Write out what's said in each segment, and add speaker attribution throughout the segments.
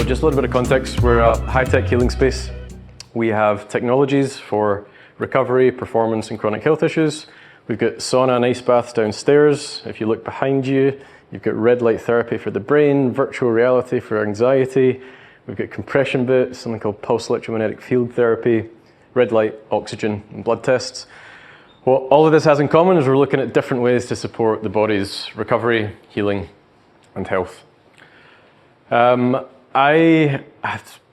Speaker 1: just a little bit of context. We're a high-tech healing space. We have technologies for recovery, performance, and chronic health issues. We've got sauna and ice baths downstairs. If you look behind you, you've got red light therapy for the brain, virtual reality for anxiety. We've got compression bits, something called pulse electromagnetic field therapy, red light, oxygen, and blood tests. What all of this has in common is we're looking at different ways to support the body's recovery, healing, and health. I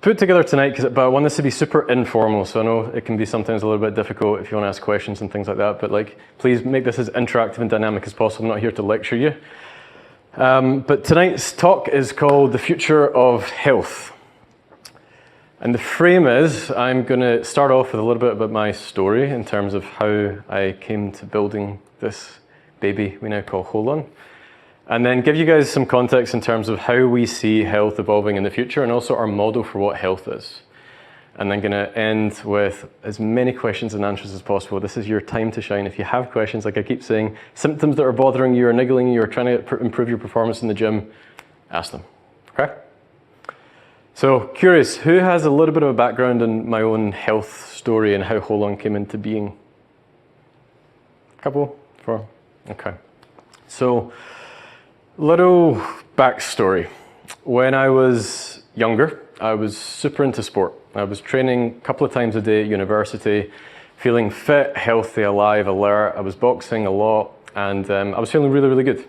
Speaker 1: put together tonight, but I want this to be super informal, so I know it can be sometimes a little bit difficult if you want to ask questions and things like that, but please make this as interactive and dynamic as possible. I'm not here to lecture you. But tonight's talk is called The Future of Health. And the frame is, I'm going to start off with a little bit about my story in terms of how I came to building this baby we now call Holon. And then give you guys some context in terms of how we see health evolving in the future and also our model for what health is. And then going to end with as many questions and answers as possible. This is your time to shine. If you have questions, like I keep saying, symptoms that are bothering you or niggling you or trying to improve your performance in the gym, ask them, okay? So curious, who has a little bit of a background in my own health story and how Holon came into being? Couple? 4? Okay. So, little backstory. When I was younger, I was super into sport. I was training a couple of times a day at university, feeling fit, healthy, alive, alert. I was boxing a lot, and I was feeling really, really good.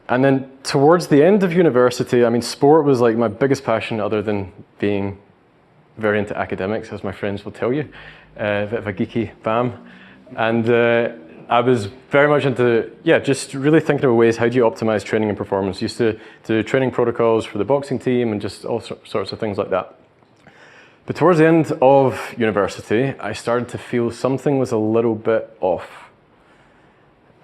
Speaker 1: And then towards the end of university, I mean, sport was like my biggest passion other than being very into academics, as my friends will tell you, a bit of a geeky bam. And I was very much into, just really thinking of ways, how do you optimize training and performance? Used to do training protocols for the boxing team and just all sorts of things like that. But towards the end of university, I started to feel something was a little bit off.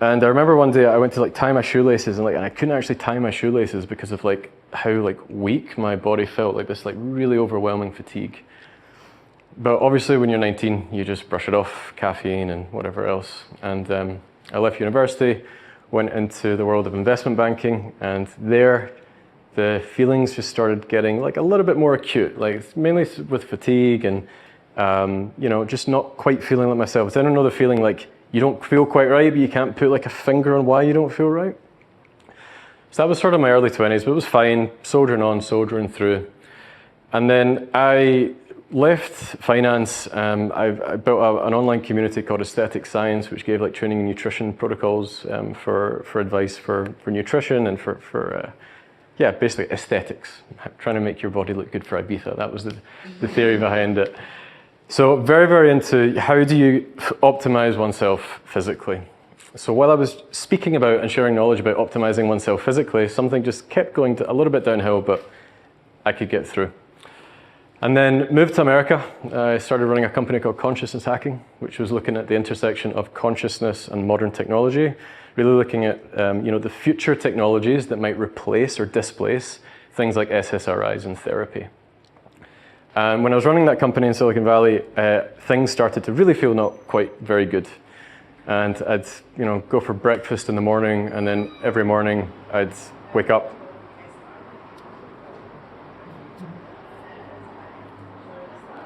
Speaker 1: And I remember one day I went to tie my shoelaces and I couldn't actually tie my shoelaces because of how weak my body felt, this really overwhelming fatigue. But obviously when you're 19, you just brush it off, caffeine and whatever else. And I left university, went into the world of investment banking, and there the feelings just started getting a little bit more acute, mainly with fatigue and just not quite feeling like myself. I don't know the feeling you don't feel quite right, but you can't put a finger on why you don't feel right. So that was sort of my early 20s, but it was fine, soldiering on, soldiering through. And then I left finance. I built an online community called Aesthetic Science, which gave training and nutrition protocols for advice for nutrition and for basically aesthetics, trying to make your body look good for Ibiza. That was the theory behind it. So very, very into how do you optimize oneself physically. So while I was speaking about and sharing knowledge about optimizing oneself physically, something just kept going a little bit downhill, but I could get through. And then moved to America. I started running a company called Consciousness Hacking, which was looking at the intersection of consciousness and modern technology, really looking at the future technologies that might replace or displace things like SSRIs and therapy. When I was running that company in Silicon Valley, things started to really feel not quite very good. And I'd go for breakfast in the morning, and then every morning I'd wake up.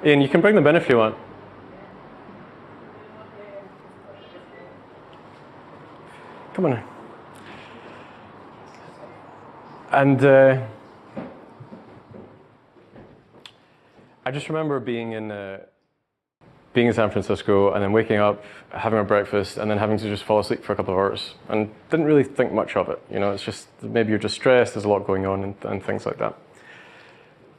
Speaker 1: Ian, you can bring them in if you want. Come on in. And I just remember being in San Francisco and then waking up, having a breakfast, and then having to just fall asleep for a couple of hours, and didn't really think much of it. It's just maybe you're just stressed. There's a lot going on and things like that.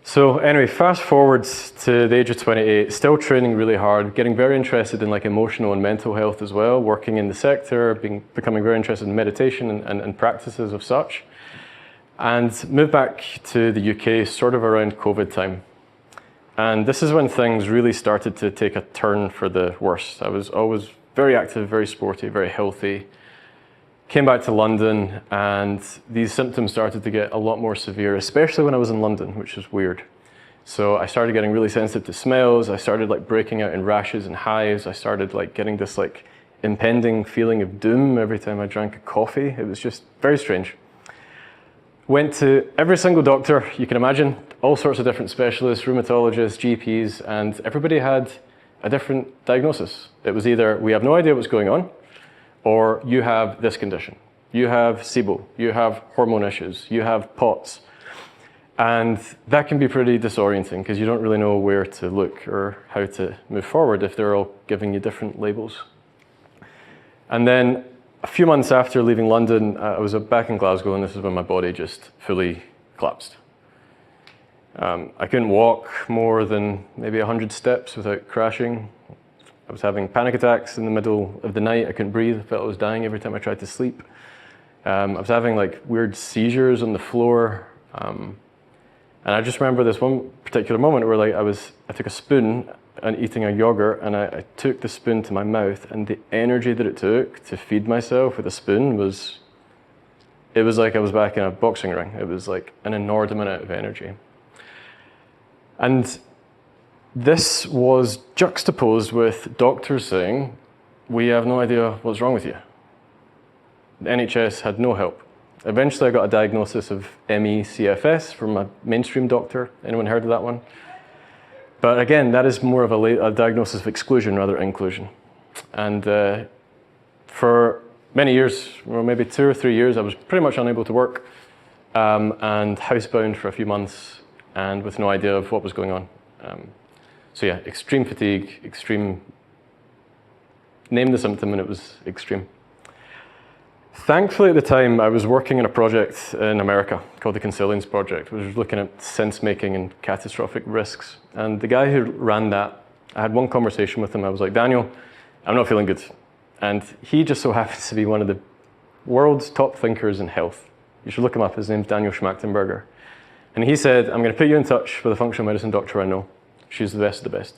Speaker 1: So anyway, fast forwards to the age of 28, still training really hard, getting very interested in emotional and mental health as well, working in the sector, becoming very interested in meditation and practices of such, and moved back to the UK sort of around COVID time. And this is when things really started to take a turn for the worse. I was always very active, very sporty, very healthy. Came back to London, and these symptoms started to get a lot more severe, especially when I was in London, which was weird. So I started getting really sensitive to smells. I started breaking out in rashes and hives. I started getting this impending feeling of doom every time I drank a coffee. It was just very strange. Went to every single doctor you can imagine, all sorts of different specialists, rheumatologists, GPs, and everybody had a different diagnosis. It was either, we have no idea what's going on, or you have this condition. You have SIBO, you have hormone issues, you have POTS. And that can be pretty disorienting because you don't really know where to look or how to move forward if they're all giving you different labels. And then a few months after leaving London, I was back in Glasgow, and this is when my body just fully collapsed. I couldn't walk more than maybe 100 steps without crashing. I was having panic attacks in the middle of the night. I couldn't breathe. I felt I was dying every time I tried to sleep. I was having like weird seizures on the floor. And I just remember this one particular moment where like I took a spoon and eating a yogurt, and I took the spoon to my mouth, and the energy that it took to feed myself with a spoon was like I was back in a boxing ring. It was like an inordinate amount of energy. And this was juxtaposed with doctors saying, we have no idea what's wrong with you. The NHS had no help. Eventually I got a diagnosis of ME/CFS from a mainstream doctor. Anyone heard of that one? But again, that is more of a diagnosis of exclusion rather than inclusion. And for many years, or maybe 2 or 3 years, I was pretty much unable to work and housebound for a few months and with no idea of what was going on. So yeah, extreme fatigue, name the symptom and it was extreme. Thankfully at the time I was working on a project in America called the Consilience Project, which was looking at sense making and catastrophic risks. And the guy who ran that, I had one conversation with him. I was like, Daniel, I'm not feeling good. And he just so happens to be one of the world's top thinkers in health. You should look him up. His name's Daniel Schmachtenberger. And he said, I'm going to put you in touch with a functional medicine doctor I know. She's the best of the best.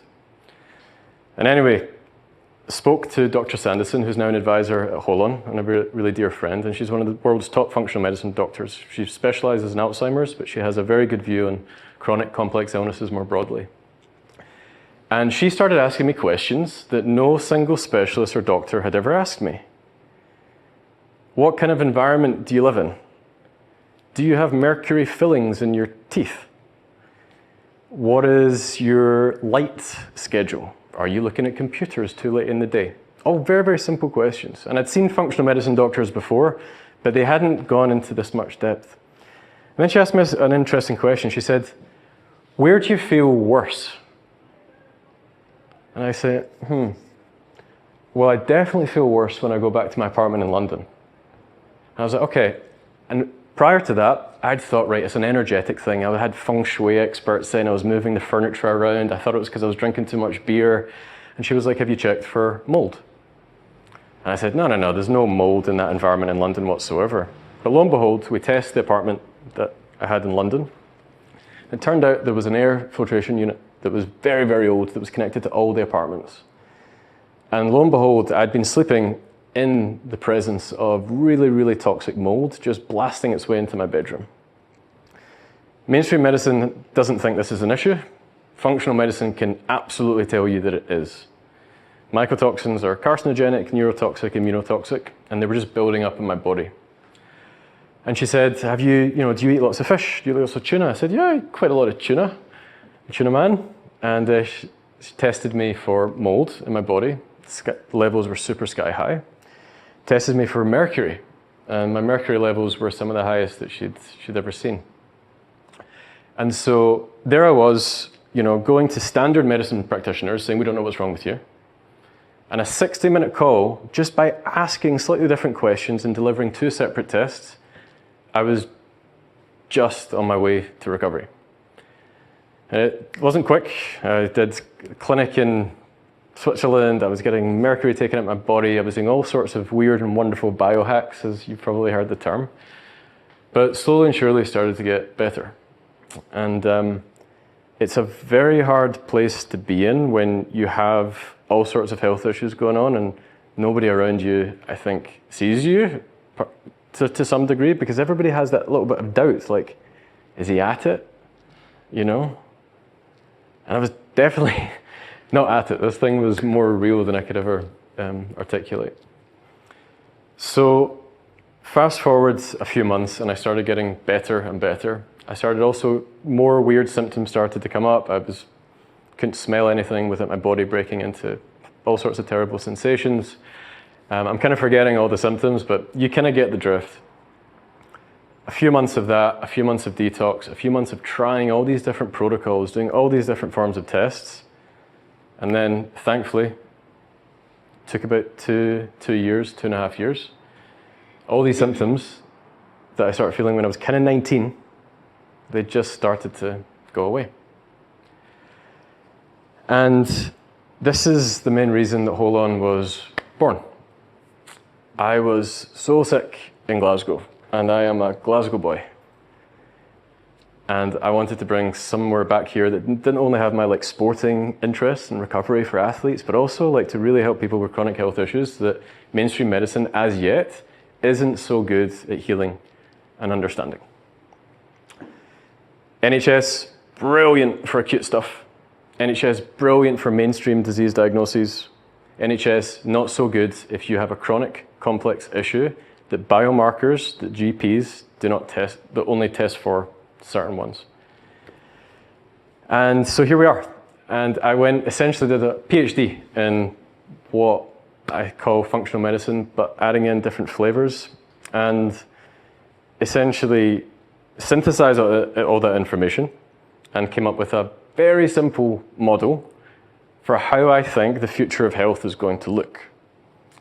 Speaker 1: And anyway, spoke to Dr. Sanderson, who's now an advisor at Holon and a really dear friend, and she's one of the world's top functional medicine doctors. She specializes in Alzheimer's, but she has a very good view on chronic complex illnesses more broadly. And she started asking me questions that no single specialist or doctor had ever asked me. What kind of environment do you live in? Do you have mercury fillings in your teeth? What is your light schedule? Are you looking at computers too late in the day? All very, very simple questions. And I'd seen functional medicine doctors before, but they hadn't gone into this much depth. And then she asked me an interesting question. She said, where do you feel worse? And I said, well, I definitely feel worse when I go back to my apartment in London. And I was like, okay. And prior to that, I'd thought, right, it's an energetic thing. I had feng shui experts saying I was moving the furniture around. I thought it was because I was drinking too much beer. And she was like, have you checked for mold? And I said, no, there's no mold in that environment in London whatsoever. But lo and behold, we tested the apartment that I had in London. It turned out there was an air filtration unit that was very, very old that was connected to all the apartments. And lo and behold, I'd been sleeping in the presence of really, really toxic mold just blasting its way into my bedroom. Mainstream medicine doesn't think this is an issue. Functional medicine can absolutely tell you that it is. Mycotoxins are carcinogenic, neurotoxic, immunotoxic, and they were just building up in my body. And she said, do you eat lots of fish? Do you eat lots of tuna? I said, yeah, I eat quite a lot of tuna. I'm a tuna man. And she tested me for mold in my body. Levels were super sky high. Tested me for mercury, and my mercury levels were some of the highest that she'd ever seen. And so there I was, going to standard medicine practitioners saying, we don't know what's wrong with you. And a 60-minute call, just by asking slightly different questions and delivering 2 separate tests, I was just on my way to recovery. It wasn't quick. I did a clinic in Switzerland. I was getting mercury taken out of my body. I was doing all sorts of weird and wonderful biohacks, as you've probably heard the term. But slowly and surely started to get better. And it's a very hard place to be in when you have all sorts of health issues going on and nobody around you, I think, sees you to some degree, because everybody has that little bit of doubt, like, is he at it? And I was definitely not at it. This thing was more real than I could ever articulate. So fast forward a few months and I started getting better and better. I started also, more weird symptoms started to come up. Couldn't smell anything without my body breaking into all sorts of terrible sensations. I'm kind of forgetting all the symptoms, but you kind of get the drift. A few months of that, a few months of detox, a few months of trying all these different protocols, doing all these different forms of tests. And then, thankfully, took about 2.5 years. All these symptoms that I started feeling when I was kind of 19, they just started to go away. And this is the main reason that Hold On was born. I was so sick in Glasgow, and I am a Glasgow boy. And I wanted to bring somewhere back here that didn't only have my sporting interests and recovery for athletes, but also to really help people with chronic health issues that mainstream medicine, as yet, isn't so good at healing and understanding. NHS, brilliant for acute stuff. NHS, brilliant for mainstream disease diagnoses. NHS, not so good if you have a chronic, complex issue that biomarkers that GPs do not test, but only test for certain ones. And so here we are. And I essentially did a PhD in what I call functional medicine, but adding in different flavors, and essentially synthesized all that information and came up with a very simple model for how I think the future of health is going to look.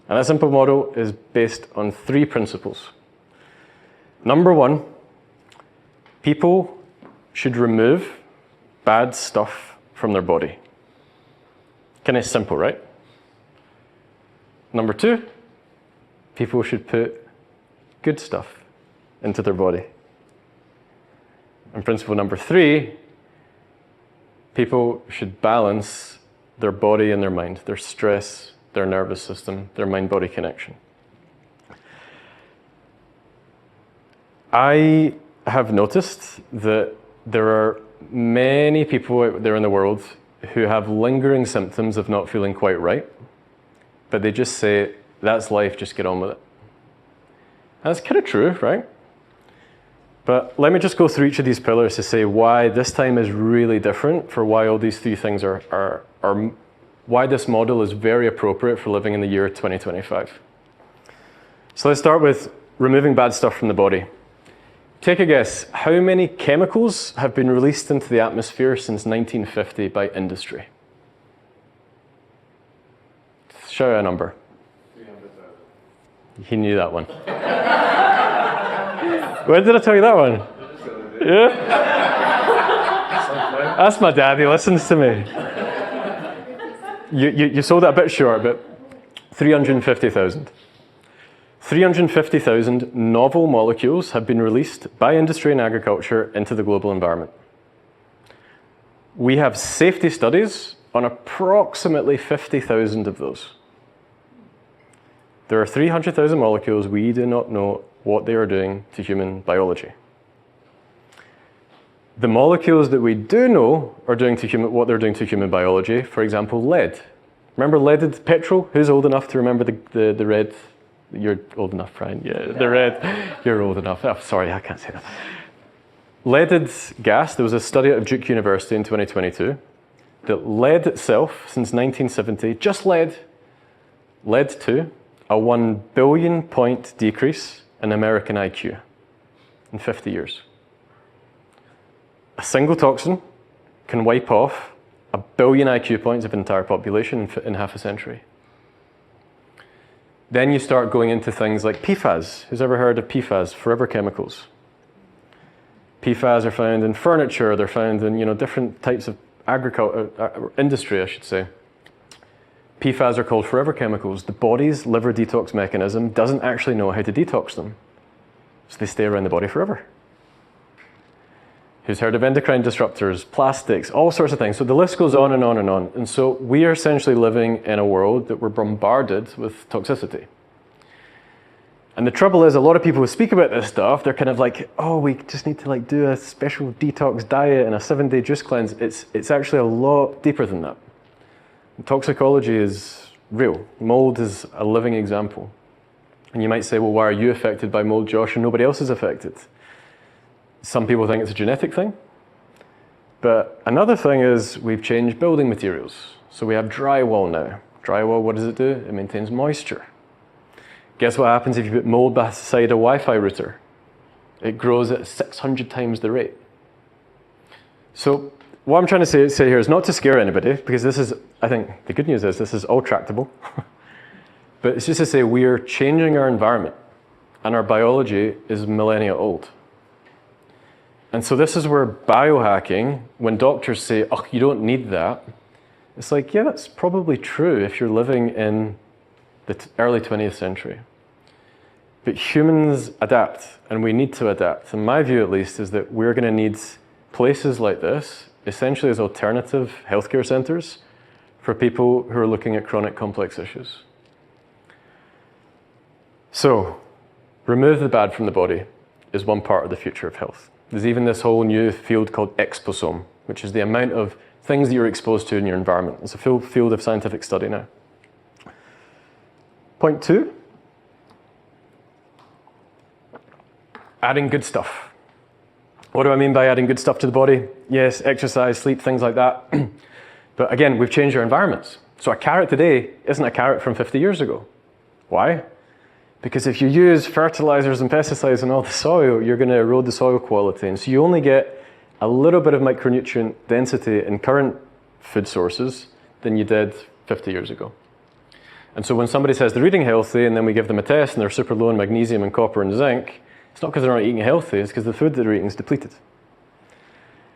Speaker 1: And that simple model is based on 3 principles. Number 1, people should remove bad stuff from their body. Kind of simple, right? Number 2, people should put good stuff into their body. And principle number 3, people should balance their body and their mind, their stress, their nervous system, their mind-body connection. I have noticed that there are many people out there in the world who have lingering symptoms of not feeling quite right, but they just say, that's life, just get on with it. And that's kind of true, right? But let me just go through each of these pillars to say why this time is really different, for why all these 3 things are why this model is very appropriate for living in the year 2025. So let's start with removing bad stuff from the body. Take a guess, how many chemicals have been released into the atmosphere since 1950 by industry? Shout out a number. 300,000. He knew that one. When did I tell you that one? Yeah? That's my dad, he listens to me. You sold it a bit short, but 350,000. 350,000 novel molecules have been released by industry and agriculture into the global environment. We have safety studies on approximately 50,000 of those. There are 300,000 molecules we do not know what they are doing to human biology. The molecules that we do know are doing to what they're doing to human biology, for example, lead. Remember leaded petrol? Who's old enough to remember the red? You're old enough, Brian. Yeah, the red. You're old enough. Oh, sorry, I can't say that. Leaded gas, there was a study at Duke University in 2022 that lead itself, since 1970, just lead, led to a 1 billion point decrease in American IQ in 50 years. A single toxin can wipe off 1 billion IQ points of an entire population in half a century. Then you start going into things like PFAS. Who's ever heard of PFAS, forever chemicals? PFAS are found in furniture, they're found in different types of agriculture, industry, I should say. PFAS are called forever chemicals. The body's liver detox mechanism doesn't actually know how to detox them, so they stay around the body forever. Who's heard of endocrine disruptors, plastics, all sorts of things? So the list goes on and on and on. And so we are essentially living in a world that we're bombarded with toxicity. And the trouble is, a lot of people who speak about this stuff, they're kind of like, oh, we just need to do a special detox diet and a 7-day juice cleanse. It's actually a lot deeper than that. And toxicology is real. Mold is a living example. And you might say, well, why are you affected by mold, Josh, and nobody else is affected? Some people think it's a genetic thing. But another thing is we've changed building materials. So we have drywall now. Drywall, what does it do? It maintains moisture. Guess what happens if you put mold beside a Wi-Fi router? It grows at 600 times the rate. So what I'm trying to say here is not to scare anybody, because this is, I think, the good news is this is all tractable. But it's just to say we are changing our environment, and our biology is millennia old. And so this is where biohacking, when doctors say, oh, you don't need that, it's like, yeah, that's probably true if you're living in the early 20th century. But humans adapt, and we need to adapt. And my view, at least, is that we're going to need places like this, essentially as alternative healthcare centers for people who are looking at chronic complex issues. So, remove the bad from the body is one part of the future of health. There's even this whole new field called exposome, which is the amount of things that you're exposed to in your environment. It's a full field of scientific study now. Point 2, adding good stuff. What do I mean by adding good stuff to the body? Yes, exercise, sleep, things like that. But again, we've changed our environments. So a carrot today isn't a carrot from 50 years ago. Why? Because if you use fertilizers and pesticides in all the soil, you're going to erode the soil quality. And so you only get a little bit of micronutrient density in current food sources than you did 50 years ago. And so when somebody says they're eating healthy and then we give them a test and they're super low in magnesium and copper and zinc, it's not because they're not eating healthy, it's because the food that they're eating is depleted.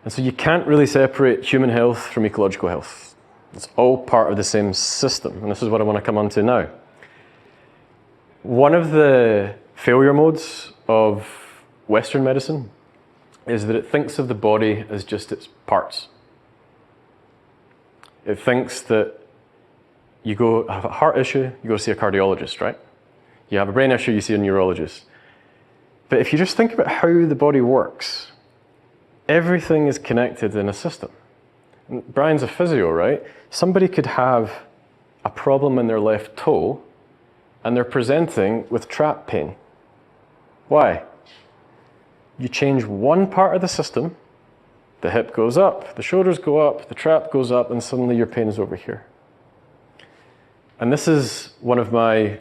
Speaker 1: And so you can't really separate human health from ecological health. It's all part of the same system. And this is what I want to come on to now. One of the failure modes of Western medicine is that it thinks of the body as just its parts. It thinks that you go have a heart issue, you go see a cardiologist, right? You have a brain issue, you see a neurologist. But if you just think about how the body works, everything is connected in a system. And Brian's a physio, right? Somebody could have a problem in their left toe and they're presenting with trap pain. Why? You change one part of the system, the hip goes up, the shoulders go up, the trap goes up, and suddenly your pain is over here. And this is one of my,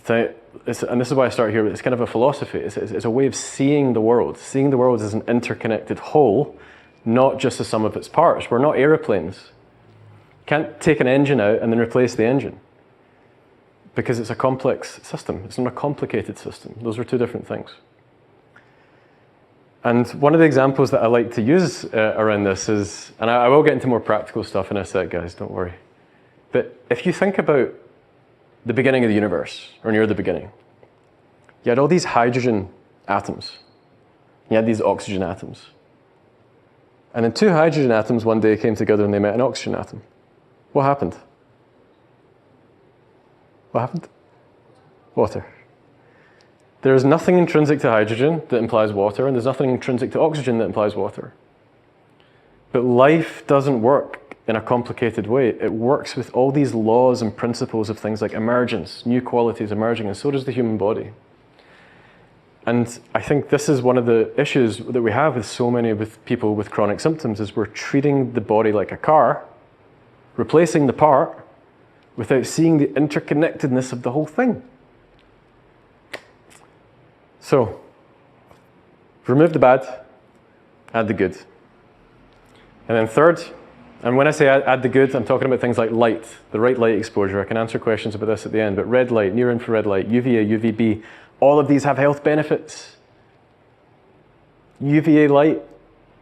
Speaker 1: and this is why I start here, it's kind of a philosophy. It's a way of seeing the world as an interconnected whole, not just the sum of its parts. We're not aeroplanes. You can't take an engine out and then replace the engine, because it's a complex system. It's not a complicated system. Those are two different things. And one of the examples that I like to use around this is, and I will get into more practical stuff in a sec, guys, don't worry. But if you think about the beginning of the universe, or near the beginning, you had all these hydrogen atoms. You had these oxygen atoms. And then two hydrogen atoms one day came together and they met an oxygen atom. What happened? What happened? Water. There's nothing intrinsic to hydrogen that implies water, and there's nothing intrinsic to oxygen that implies water. But life doesn't work in a complicated way. It works with all these laws and principles of things like emergence, new qualities emerging, and so does the human body. And I think this is one of the issues that we have with so many people with chronic symptoms, is we're treating the body like a car, replacing the part, without seeing the interconnectedness of the whole thing. So, remove the bad, add the good. And then third, and when I say add the good, I'm talking about things like light, the right light exposure. I can answer questions about this at the end, but red light, near infrared light, UVA, UVB, all of these have health benefits. UVA light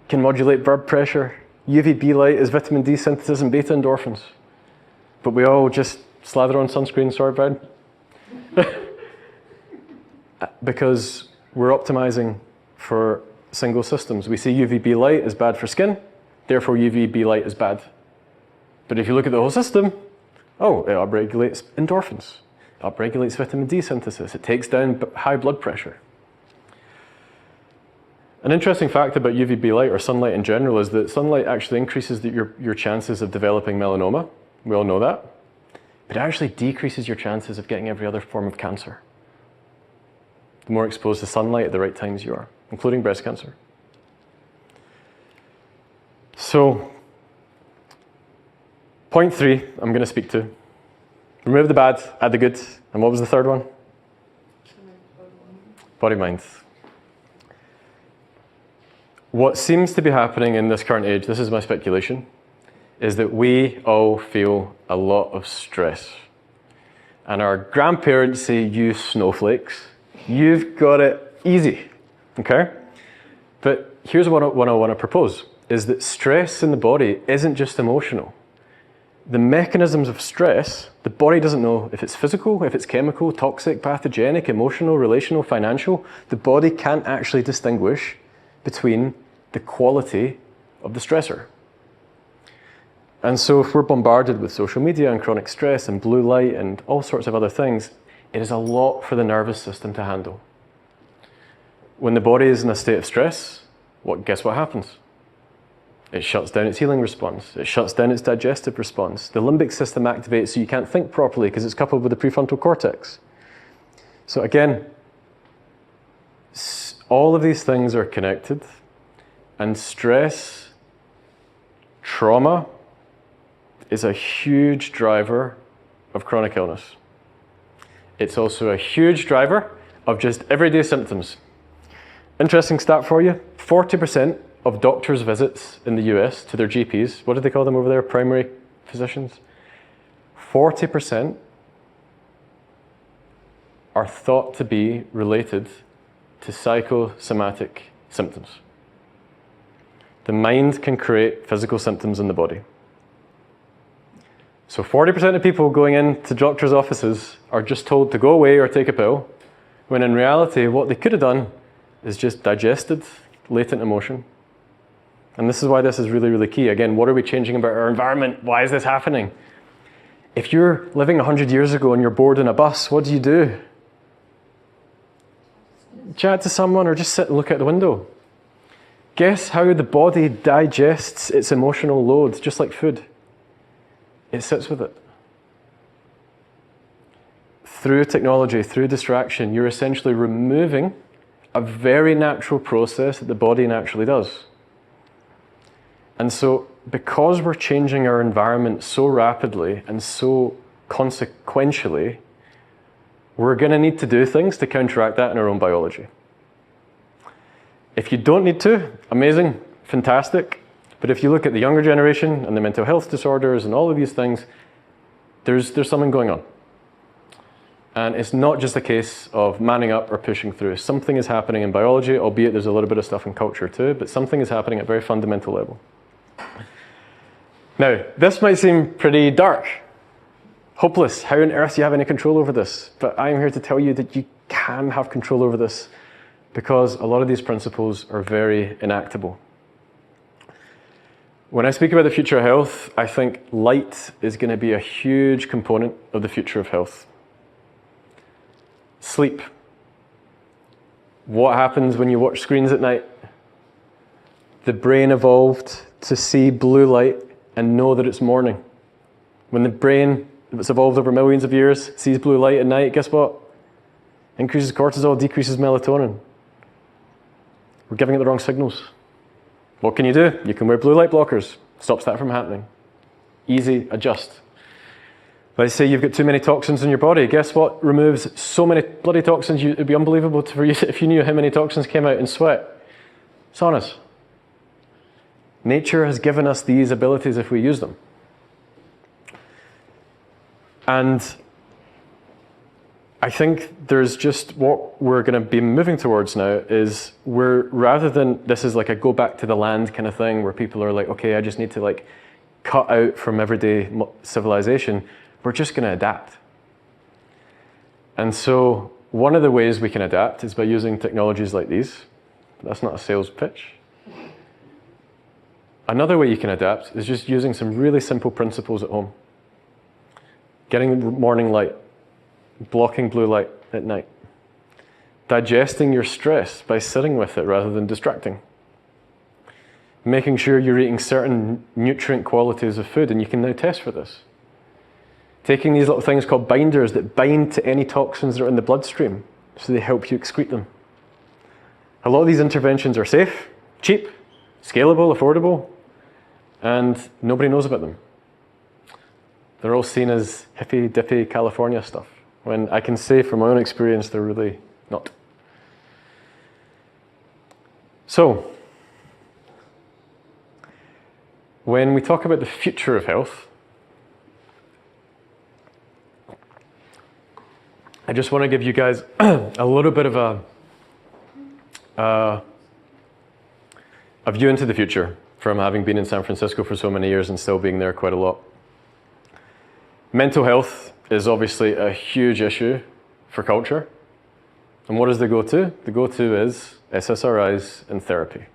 Speaker 1: can modulate blood pressure. UVB light is vitamin D synthesis and beta endorphins. But we all just slather on sunscreen, sorry, Brad. Because we're optimizing for single systems. We see UVB light is bad for skin, therefore UVB light is bad. But if you look at the whole system, oh, it upregulates endorphins, upregulates vitamin D synthesis, it takes down high blood pressure. An interesting fact about UVB light, or sunlight in general, is that sunlight actually increases your chances of developing melanoma. We all know that. But it actually decreases your chances of getting every other form of cancer. the more exposed to sunlight at the right times you are, including breast cancer. So, point 3, I'm going to speak to. Remove the bad, add the good. And what was the third one? Body, mind. What seems to be happening in this current age, this is my speculation, is that we all feel a lot of stress. And our grandparents say, you snowflakes, you've got it easy, okay? But here's what I want to propose, is that stress in the body isn't just emotional. The mechanisms of stress, the body doesn't know if it's physical, if it's chemical, toxic, pathogenic, emotional, relational, financial. The body can't actually distinguish between the quality of the stressor. And so if we're bombarded with social media and chronic stress and blue light and all sorts of other things, it is a lot for the nervous system to handle. When the body is in a state of stress, guess what happens? It shuts down its healing response. It shuts down its digestive response. The limbic system activates so you can't think properly because it's coupled with the prefrontal cortex. So again, all of these things are connected, and stress, trauma is a huge driver of chronic illness. It's also a huge driver of just everyday symptoms. Interesting stat for you, 40% of doctors' visits in the US to their GPs, what do they call them over there, primary physicians? 40% are thought to be related to psychosomatic symptoms. The mind can create physical symptoms in the body. So 40% of people going into doctors' offices are just told to go away or take a pill, when in reality what they could have done is just digested latent emotion. And this is why this is really, really key. Again, what are we changing about our environment? Why is this happening? If you're living 100 years ago and you're bored in a bus, what do? Chat to someone or just sit and look out the window. Guess how the body digests its emotional load, just like food. It sits with it. Through technology, through distraction, you're essentially removing a very natural process that the body naturally does. And so, because we're changing our environment so rapidly and so consequentially, we're going to need to do things to counteract that in our own biology. If you don't need to, amazing, fantastic. But if you look at the younger generation and the mental health disorders and all of these things, there's something going on. And it's not just a case of manning up or pushing through. Something is happening in biology, albeit there's a little bit of stuff in culture too, but something is happening at a very fundamental level. Now, this might seem pretty dark, hopeless. How on earth do you have any control over this? But I'm here to tell you that you can have control over this because a lot of these principles are very enactable. When I speak about the future of health, I think light is going to be a huge component of the future of health. Sleep. What happens when you watch screens at night? The brain evolved to see blue light and know that it's morning. When the brain, that's evolved over millions of years, sees blue light at night, guess what? Increases cortisol, decreases melatonin. We're giving it the wrong signals. What can you do? You can wear blue light blockers. Stops that from happening. Easy, adjust. Let's say you've got too many toxins in your body. Guess what removes so many bloody toxins? It'd be unbelievable for you if you knew how many toxins came out in sweat. Saunas. Nature has given us these abilities if we use them. And I think there's just what we're going to be moving towards now is rather than this is like a go back to the land kind of thing where people are like, okay, I just need to like cut out from everyday civilization, we're just going to adapt. And so one of the ways we can adapt is by using technologies like these. That's not a sales pitch. Another way you can adapt is just using some really simple principles at home. Getting morning light, blocking blue light at night, digesting your stress by sitting with it rather than distracting, making sure you're eating certain nutrient qualities of food, and you can now test for this. Taking these little things called binders that bind to any toxins that are in the bloodstream. so they help you excrete them. A lot of these interventions are safe, cheap, scalable, affordable, and nobody knows about them. They're all seen as hippy-dippy California stuff, when I can say from my own experience they're really not. So, when we talk about the future of health, I just want to give you guys a little bit of a view into the future from having been in San Francisco for so many years and still being there quite a lot. Mental health is obviously a huge issue for culture. And what is the go-to? The go-to is SSRIs and therapy.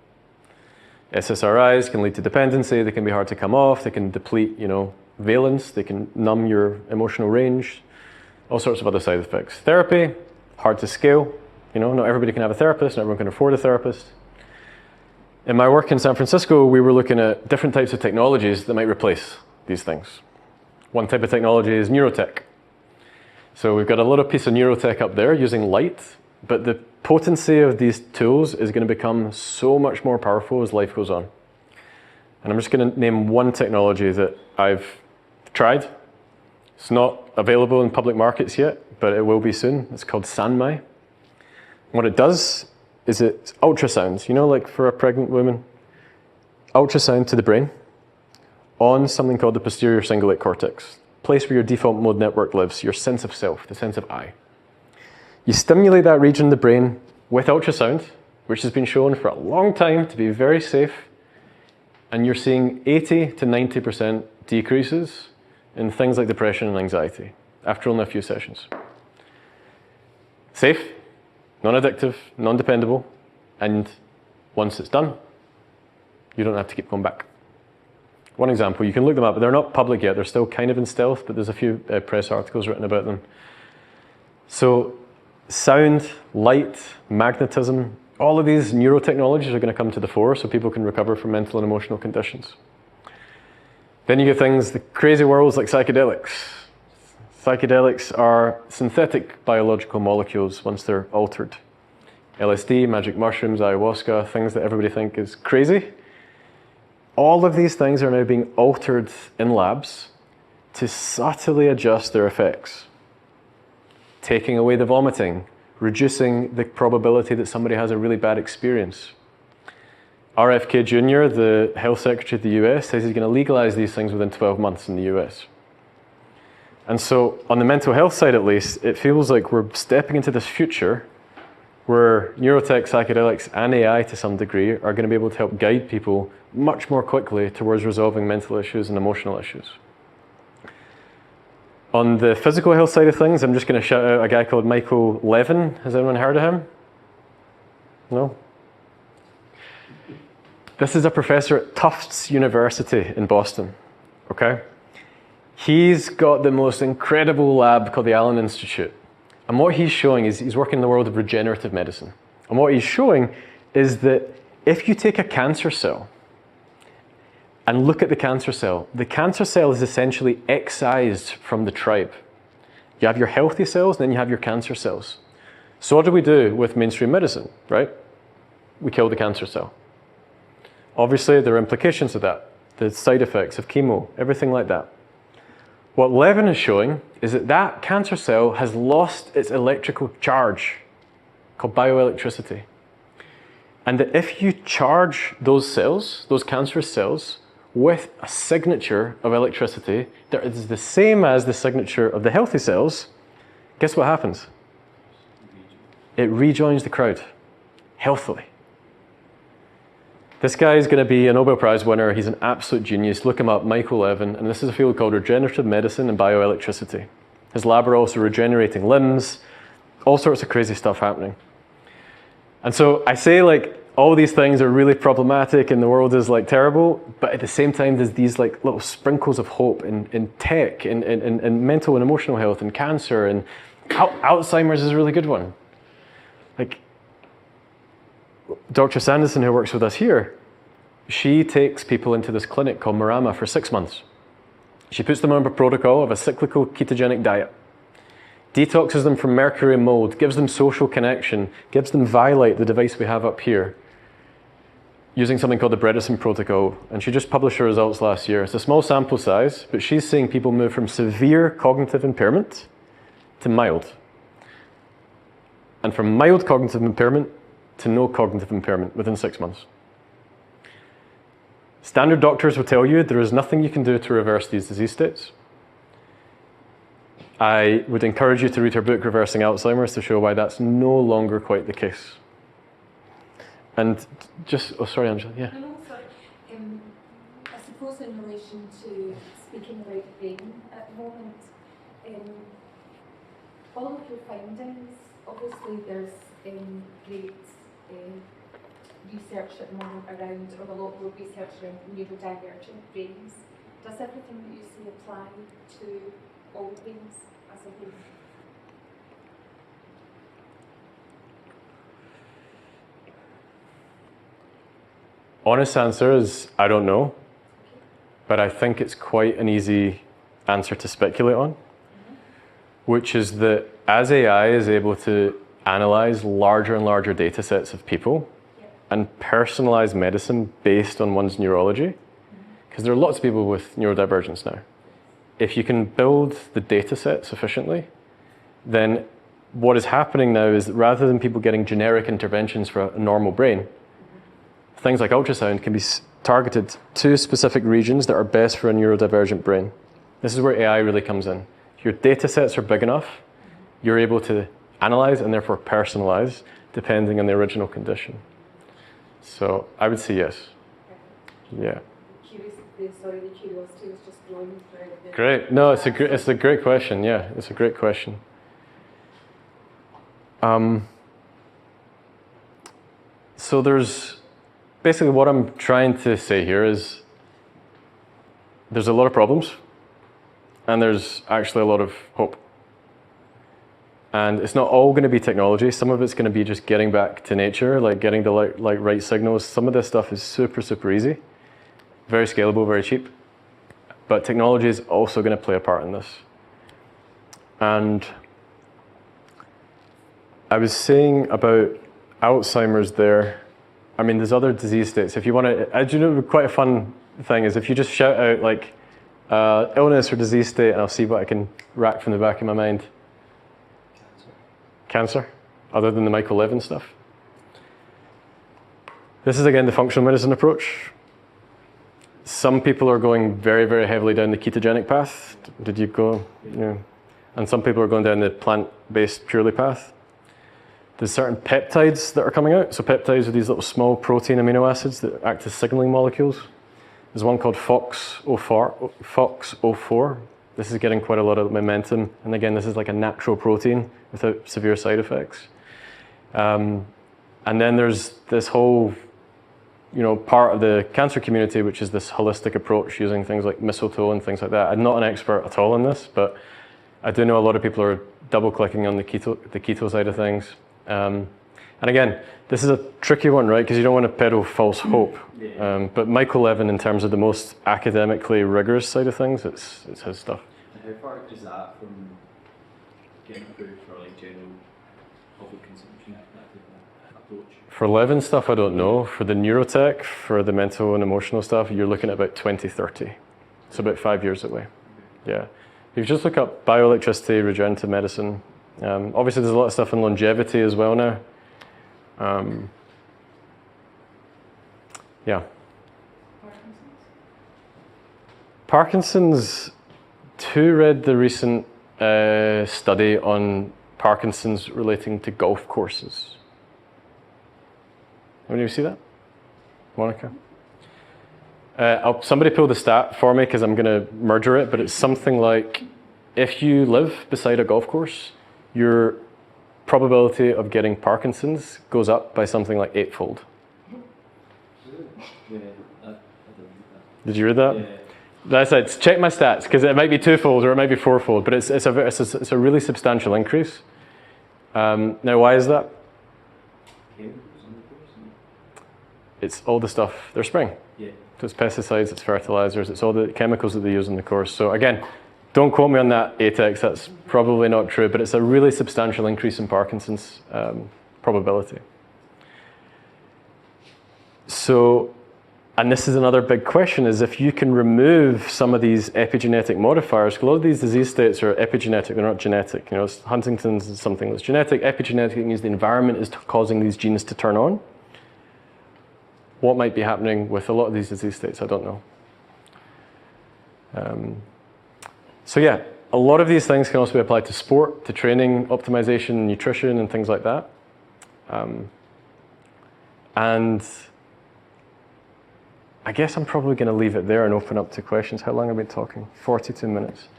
Speaker 1: SSRIs can lead to dependency, they can be hard to come off, they can deplete, valence, they can numb your emotional range, all sorts of other side effects. Therapy, hard to scale. Not everybody can have a therapist, not everyone can afford a therapist. In my work in San Francisco, we were looking at different types of technologies that might replace these things. One type of technology is neurotech. So we've got a little piece of neurotech up there using light, but the potency of these tools is going to become so much more powerful as life goes on. And I'm just going to name one technology that I've tried. It's not available in public markets yet, but it will be soon. It's called Sanmai. What it does is it's ultrasound, like for a pregnant woman, ultrasound to the brain on something called the posterior cingulate cortex, place where your default mode network lives, your sense of self, the sense of I. You stimulate that region of the brain with ultrasound, which has been shown for a long time to be very safe, and you're seeing 80 to 90% decreases in things like depression and anxiety after only a few sessions. Safe, non-addictive, non-dependable, and once it's done, you don't have to keep going back. One example, you can look them up, but they're not public yet. They're still kind of in stealth, but there's a few press articles written about them. So sound, light, magnetism, all of these neurotechnologies are going to come to the fore so people can recover from mental and emotional conditions. Then you get things, the crazy worlds like psychedelics. Psychedelics are synthetic biological molecules once they're altered. LSD, magic mushrooms, ayahuasca, things that everybody think is crazy. All of these things are now being altered in labs to subtly adjust their effects. Taking away the vomiting, reducing the probability that somebody has a really bad experience. RFK Jr., the health secretary of the US, says he's going to legalize these things within 12 months in the US. And so on the mental health side, at least, it feels like we're stepping into this future where neurotech, psychedelics, and AI to some degree are going to be able to help guide people much more quickly towards resolving mental issues and emotional issues. On the physical health side of things, I'm just going to shout out a guy called Michael Levin. Has anyone heard of him? No? This is a professor at Tufts University in Boston, okay? He's got the most incredible lab called the Allen Institute. And what he's showing is he's working in the world of regenerative medicine. And what he's showing is that if you take a cancer cell and look at the cancer cell is essentially excised from the tribe. You have your healthy cells, and then you have your cancer cells. So what do we do with mainstream medicine, right? We kill the cancer cell. Obviously, there are implications of that, the side effects of chemo, everything like that. What Levin is showing is that that cancer cell has lost its electrical charge, called bioelectricity. And that if you charge those cells, those cancerous cells, with a signature of electricity that is the same as the signature of the healthy cells, guess what happens? It rejoins the crowd, healthily. This guy is going to be a Nobel Prize winner. He's an absolute genius. Look him up, Michael Levin. And this is a field called regenerative medicine and bioelectricity. His lab are also regenerating limbs, all sorts of crazy stuff happening. And so I say like all these things are really problematic and the world is like terrible, but at the same time there's these like little sprinkles of hope in tech, in mental and emotional health, and cancer, and Alzheimer's is a really good one. Like Dr. Sanderson, who works with us here, she takes people into this clinic called Marama for 6 months. She puts them on a protocol of a cyclical ketogenic diet. detoxes them from mercury and mold, gives them social connection, gives them Violite, the device we have up here, using something called the Bredesen protocol. And she just published her results last year. It's a small sample size, but she's seeing people move from severe cognitive impairment to mild. And from mild cognitive impairment to no cognitive impairment within 6 months. Standard doctors will tell you there is nothing you can do to reverse these disease states. I would encourage you to read her book, Reversing Alzheimer's, to show why that's no longer quite the case. And just, oh, sorry, Angela, yeah.
Speaker 2: No, sorry. I suppose in relation to speaking about the brain at the moment, all of your findings, obviously there's great research at the moment around, or a lot more research around neurodivergent brains. Does everything that you see apply to all brains as a whole?
Speaker 1: Honest answer is, I don't know, but I think it's quite an easy answer to speculate on, which is that as AI is able to analyze larger and larger data sets of people and personalize medicine based on one's neurology, because there are lots of people with neurodivergence now. If you can build the data set sufficiently, then what is happening now is that rather than people getting generic interventions for a normal brain, things like ultrasound can be targeted to specific regions that are best for a neurodivergent brain. This is where AI really comes in. If your data sets are big enough, you're able to analyze and therefore personalize depending on the original condition. So I would say yes. Yeah.
Speaker 2: The curiosity was just growing through.
Speaker 1: Great. No, it's a great question. Yeah, it's a great question. So there's basically what I'm trying to say here is there's a lot of problems and there's actually a lot of hope. And it's not all going to be technology. Some of it's going to be just getting back to nature, like getting the right signals. Some of this stuff is super, super easy, very scalable, very cheap. But technology is also going to play a part in this. And I was saying about Alzheimer's there. I mean, there's other disease states. If you want to, do you know, quite a fun thing is if you just shout out like illness or disease state, and I'll see what I can rack from the back of my mind. Cancer, other than the Michael Levin stuff. This is again the functional medicine approach. Some people are going very, very heavily down the ketogenic path. Did you go? Yeah. And some people are going down the plant-based purely path. There's certain peptides that are coming out. So peptides are these little small protein amino acids that act as signaling molecules. There's one called FOXO4. This is getting quite a lot of momentum. And again, this is like a natural protein without severe side effects. And then there's this whole, part of the cancer community, which is this holistic approach using things like mistletoe and things like that. I'm not an expert at all in this, but I do know a lot of people are double clicking on the keto side of things. And again, this is a tricky one, right? Because you don't want to peddle false hope. Yeah. But Michael Levin, in terms of the most academically rigorous side of things, it's his stuff.
Speaker 3: And how far is that from getting approved for like general public consumption, that type of approach?
Speaker 1: For Levin stuff, I don't know. For the neurotech, for the mental and emotional stuff, you're looking at about 2030. It's about 5 years away. Okay. Yeah. If you just look up bioelectricity, regenerative medicine, obviously there's a lot of stuff in longevity as well now. Yeah. Parkinson's, too, read the recent study on Parkinson's relating to golf courses. Anyone you see that? Monica? Somebody pull the stat for me because I'm going to murder it, but it's something like if you live beside a golf course, your probability of getting Parkinson's goes up by something like 8-fold.
Speaker 3: Yeah,
Speaker 1: Did you read that?
Speaker 3: Yeah.
Speaker 1: That's it. Check my stats because it might be 2-fold or it might be 4-fold, but it's a really substantial increase. Now, why is that? It's all the stuff they're spraying.
Speaker 3: Yeah.
Speaker 1: So it's pesticides, it's fertilizers, it's all the chemicals that they use in the course. So again, Don't quote me on that, ATEX, that's probably not true, but it's a really substantial increase in Parkinson's probability. So, and this is another big question, is if you can remove some of these epigenetic modifiers, a lot of these disease states are epigenetic, they're not genetic. You know, Huntington's is something that's genetic. Epigenetic means the environment is causing these genes to turn on. What might be happening with a lot of these disease states, I don't know. So yeah, a lot of these things can also be applied to sport, to training, optimization, nutrition, and things like that. And I guess I'm probably going to leave it there and open up to questions. How long have I been talking? 42 minutes.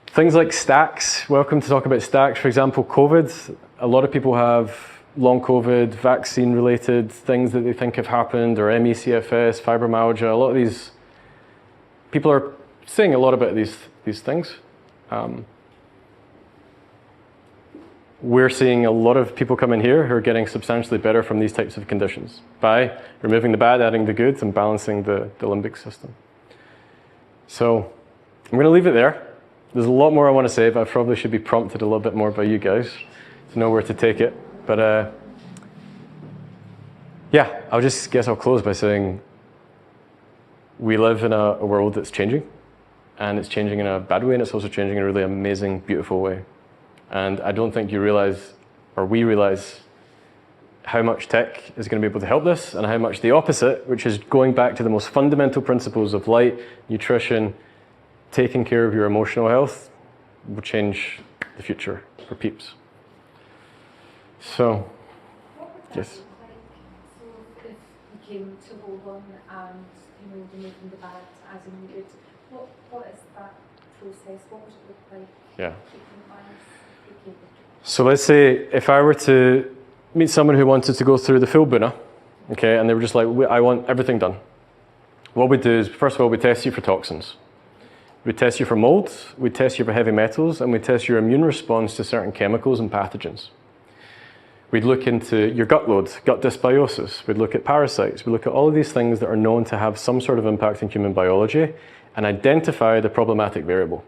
Speaker 1: Things like stacks. Welcome to talk about stacks. For example, COVID. A lot of people have long COVID, vaccine-related things that they think have happened, or ME/CFS, fibromyalgia. A lot of these people are saying a lot about these things. We're seeing a lot of people come in here who are getting substantially better from these types of conditions by removing the bad, adding the good, and balancing the limbic system. So I'm going to leave it there. There's a lot more I want to say, but I probably should be prompted a little bit more by you guys to know where to take it. But yeah, I'll close by saying we live in a world that's changing, and it's changing in a bad way, and it's also changing in a really amazing, beautiful way. And I don't think you realize, or we realize, how much tech is going to be able to help this, and how much the opposite, which is going back to the most fundamental principles of light, nutrition, taking care of your emotional health, will change the future for peeps. So, yes.
Speaker 2: So if you came to hold on and removing the bad as in the good, what is that process? What would it look like?
Speaker 1: Yeah. So let's say if I were to meet someone who wanted to go through the full Buna, okay, and they were just like, I want everything done. What we do is, first of all, we test you for toxins. We test you for mold, we test you for heavy metals, and we test your immune response to certain chemicals and pathogens. We'd look into your gut load, gut dysbiosis. We'd look at parasites. We look at all of these things that are known to have some sort of impact in human biology and identify the problematic variable.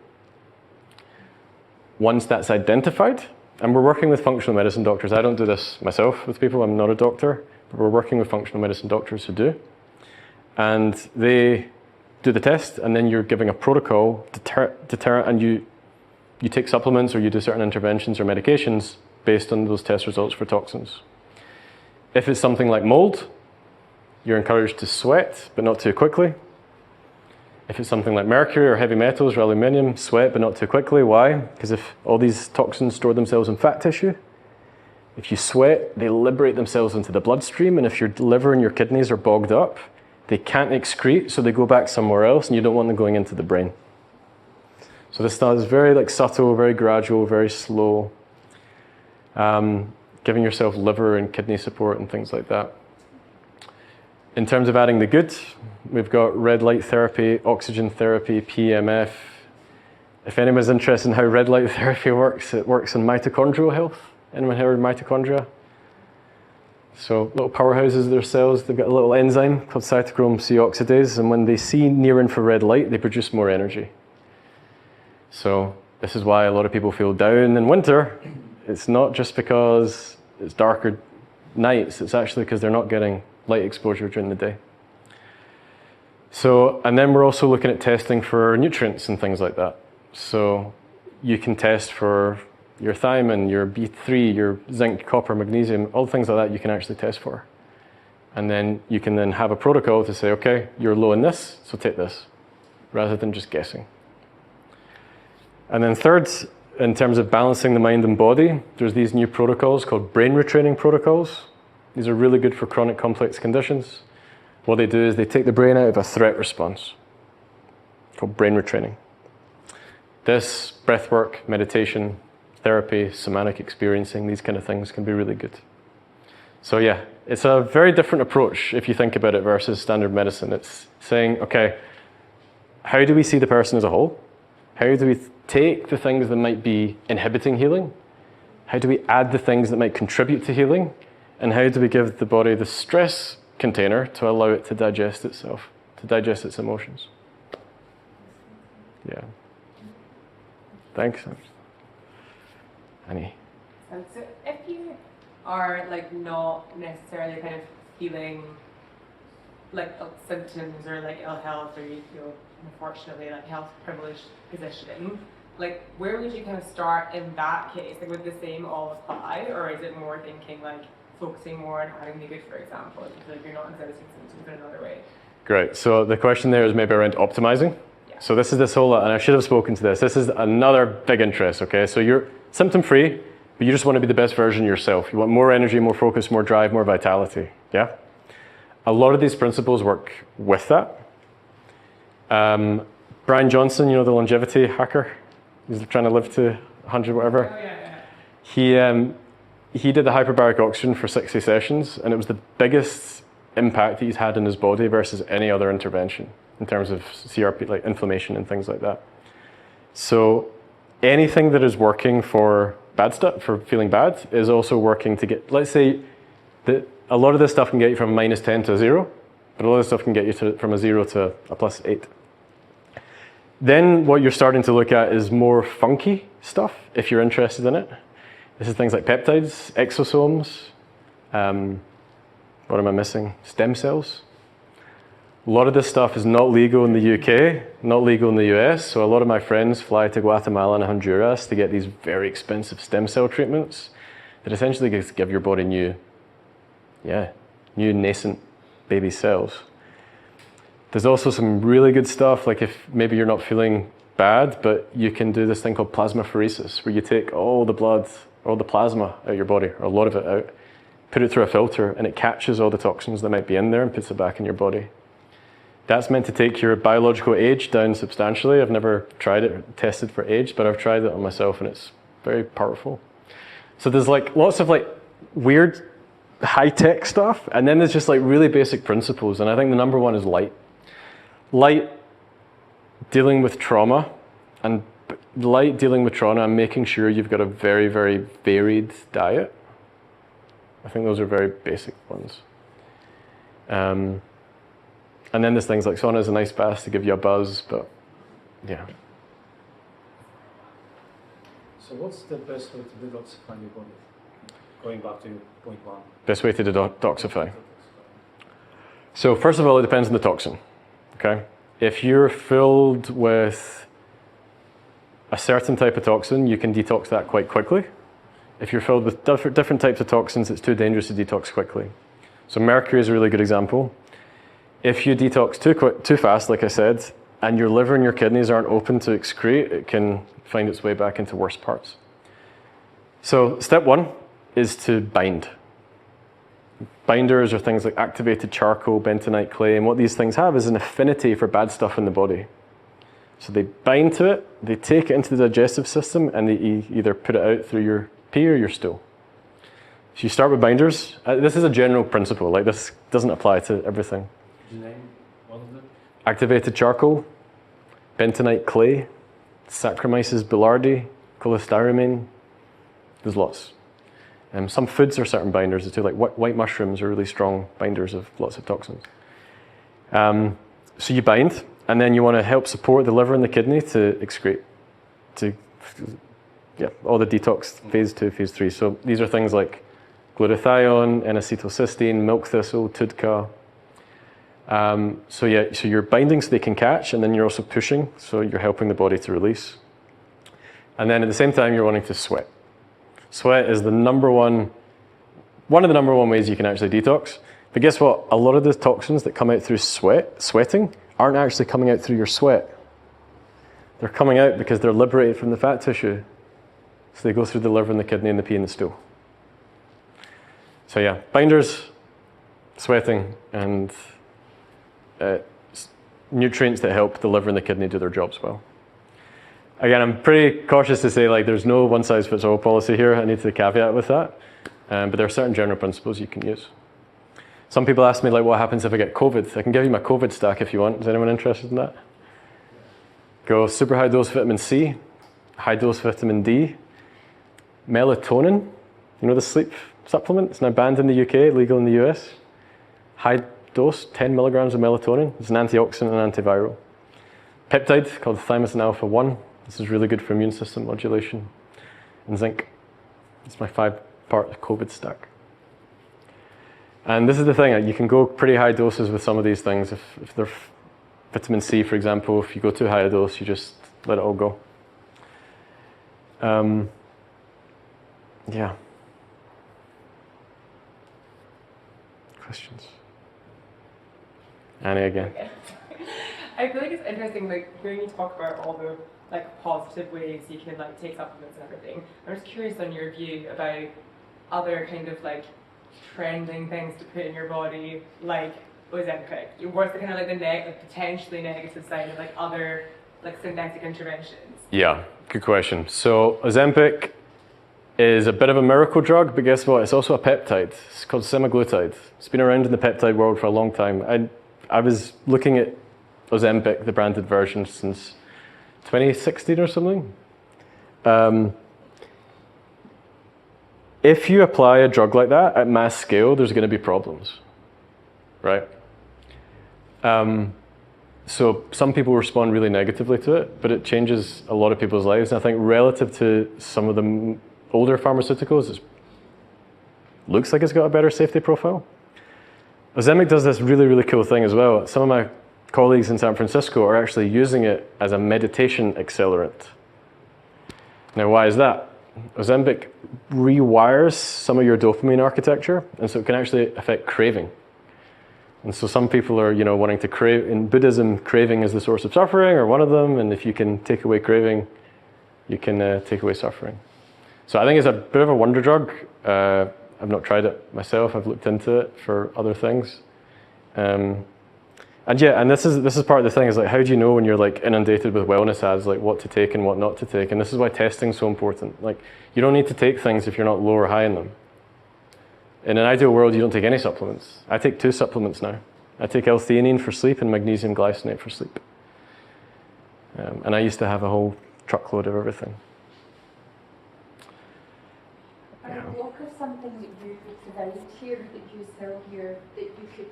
Speaker 1: Once that's identified, and we're working with functional medicine doctors. I don't do this myself with people. I'm not a doctor, but we're working with functional medicine doctors who do. And they do the test, and then you're giving a protocol and you take supplements or you do certain interventions or medications based on those test results for toxins. If it's something like mold, you're encouraged to sweat, but not too quickly. If it's something like mercury or heavy metals or aluminium, sweat, but not too quickly. Why? Because if all these toxins store themselves in fat tissue, if you sweat, they liberate themselves into the bloodstream, and if your liver and your kidneys are bogged up, they can't excrete, so they go back somewhere else, and you don't want them going into the brain. So this stuff is very subtle, very gradual, very slow, giving yourself liver and kidney support and things like that. In terms of adding the good, we've got red light therapy, oxygen therapy, PEMF. If anyone's interested in how red light therapy works, it works in mitochondrial health. Anyone heard of mitochondria? So little powerhouses of their cells, they've got a little enzyme called cytochrome C oxidase, and when they see near infrared light, they produce more energy. So this is why a lot of people feel down in winter. It's not just because it's darker nights, it's actually because they're not getting light exposure during the day. So, and then we're also looking at testing for nutrients and things like that. So you can test for your thiamine, your B3, your zinc, copper, magnesium, all things like that you can actually test for. And then you can then have a protocol to say, okay, you're low in this, so take this, rather than just guessing. And then third, in terms of balancing the mind and body, there's these new protocols called brain retraining protocols. These are really good for chronic complex conditions. What they do is they take the brain out of a threat response, called brain retraining. This, breathwork, meditation, therapy, somatic experiencing, these kind of things can be really good. So yeah, it's a very different approach if you think about it versus standard medicine. It's saying, okay, how do we see the person as a whole? How do we take the things that might be inhibiting healing? How do we add the things that might contribute to healing? And how do we give the body the stress container to allow it to digest itself, to digest its emotions? Yeah. Thanks. Annie.
Speaker 4: And so if you are like not necessarily kind of feeling like symptoms or like ill health or you feel unfortunately like health privileged positioning, like where would you kind of start in that case? Like would the same all apply, or is it more thinking like focusing more on adding the good, for example, if you feel like you're not exhibiting symptoms in another way?
Speaker 1: Great. So the question there is maybe around optimizing.
Speaker 4: Yeah.
Speaker 1: So this is this whole, and I should have spoken to this. This is another big interest. Okay. So you're symptom free, but you just want to be the best version of yourself. You want more energy, more focus, more drive, more vitality. Yeah. A lot of these principles work with that. Brian Johnson, you know, the longevity hacker, he's trying to live to 100 whatever.
Speaker 4: Oh, yeah.
Speaker 1: He did the hyperbaric oxygen for 60 sessions, and it was the biggest impact that he's had in his body versus any other intervention in terms of CRP, like inflammation and things like that. So anything that is working for bad stuff, for feeling bad, is also working to get, let's say, a lot of this stuff can get you from -10 to 0, but a lot of this stuff can get you from a 0 to a +8. Then what you're starting to look at is more funky stuff, if you're interested in it. This is things like peptides, exosomes, what am I missing? Stem cells. A lot of this stuff is not legal in the UK, not legal in the US, so a lot of my friends fly to Guatemala and Honduras to get these very expensive stem cell treatments that essentially give your body new nascent baby cells. There's also some really good stuff, like if maybe you're not feeling bad, but you can do this thing called plasmapheresis, where you take all the blood, all the plasma out of your body, or a lot of it out, put it through a filter, and it catches all the toxins that might be in there and puts it back in your body. That's meant to take your biological age down substantially. I've never tried it or tested for age, but I've tried it on myself, and it's very powerful. So there's like lots of like weird high-tech stuff, and then there's just like really basic principles, and I think the number one is light. Light dealing with trauma, and making sure you've got a very, very varied diet. I think those are very basic ones. And then there's things like saunas and ice baths to give you a buzz, but yeah.
Speaker 5: So what's the best way to detoxify your body? Going back to point one.
Speaker 1: Best way to detoxify. So first of all, it depends on the toxin, okay? If you're filled with a certain type of toxin, you can detox that quite quickly. If you're filled with different types of toxins, it's too dangerous to detox quickly. So mercury is a really good example. If you detox too fast, like I said, and your liver and your kidneys aren't open to excrete, it can find its way back into worse parts. So step one is to bind. Binders are things like activated charcoal, bentonite clay, and what these things have is an affinity for bad stuff in the body. So they bind to it, they take it into the digestive system, and they either put it out through your pee or your stool. So you start with binders. This is a general principle, like this doesn't apply to everything.
Speaker 5: Could you name one of them?
Speaker 1: Activated charcoal, bentonite clay, Saccharomyces boulardii, cholestyramine, there's lots. Some foods are certain binders too, like white mushrooms are really strong binders of lots of toxins. So you bind, and then you want to help support the liver and the kidney to excrete, all the detox, phase 2, phase 3. So these are things like glutathione, N-acetylcysteine, milk thistle, TUDCA. So you're binding so they can catch, and then you're also pushing, so you're helping the body to release. And then at the same time, you're wanting to sweat. Sweat is one of the number one ways you can actually detox. But guess what? A lot of the toxins that come out through sweating, aren't actually coming out through your sweat. They're coming out because they're liberated from the fat tissue. So they go through the liver and the kidney and the pee and the stool. So yeah, binders, sweating, and nutrients that help the liver and the kidney do their jobs well. Again, I'm pretty cautious to say like there's no one-size-fits-all policy here. I need to caveat with that. But there are certain general principles you can use. Some people ask me like, what happens if I get COVID? I can give you my COVID stack if you want. Is anyone interested in that? Go super high dose vitamin C, high dose vitamin D, melatonin. You know the sleep supplement? It's now banned in the UK, legal in the US. High dose, 10 milligrams of melatonin. It's an antioxidant and antiviral. Peptide called thymosin alpha 1. This is really good for immune system modulation. And zinc. It's my 5-part COVID stack. And this is the thing, you can go pretty high doses with some of these things. If they're vitamin C, for example, if you go too high a dose, you just let it all go. Yeah. Questions? Annie again.
Speaker 4: I feel like it's interesting, like hearing you talk about all the like positive ways you can like take supplements and everything. I'm just curious on your view about other kind of like trending things to put in your body, like Ozempic. What's the kind of like the potentially negative side of like other like synthetic interventions?
Speaker 1: Yeah, good question. So Ozempic is a bit of a miracle drug, but guess what? It's also a peptide. It's called semaglutide. It's been around in the peptide world for a long time. I was looking at Ozempic, the branded version, since 2016 or something. If you apply a drug like that at mass scale, there's going to be problems, right? So some people respond really negatively to it, but it changes a lot of people's lives. And I think relative to some of the older pharmaceuticals, it looks like it's got a better safety profile. Ozempic does this really, really cool thing as well. Some of my colleagues in San Francisco are actually using it as a meditation accelerant. Now, why is that? Ozempic rewires some of your dopamine architecture, and so it can actually affect craving. And so some people are, wanting to crave. In Buddhism, craving is the source of suffering, or one of them. And if you can take away craving, you can take away suffering. So I think it's a bit of a wonder drug. I've not tried it myself. I've looked into it for other things. And this is part of the thing, is like, how do you know when you're like inundated with wellness ads, like what to take and what not to take? And this is why testing is so important. Like, you don't need to take things if you're not low or high in them. In an ideal world, you don't take any supplements. I take 2 supplements now. I take L-theanine for sleep and magnesium glycinate for sleep. And I used to have a whole truckload of everything.
Speaker 2: Are blockers something that you could provide here, that you sell here, that you could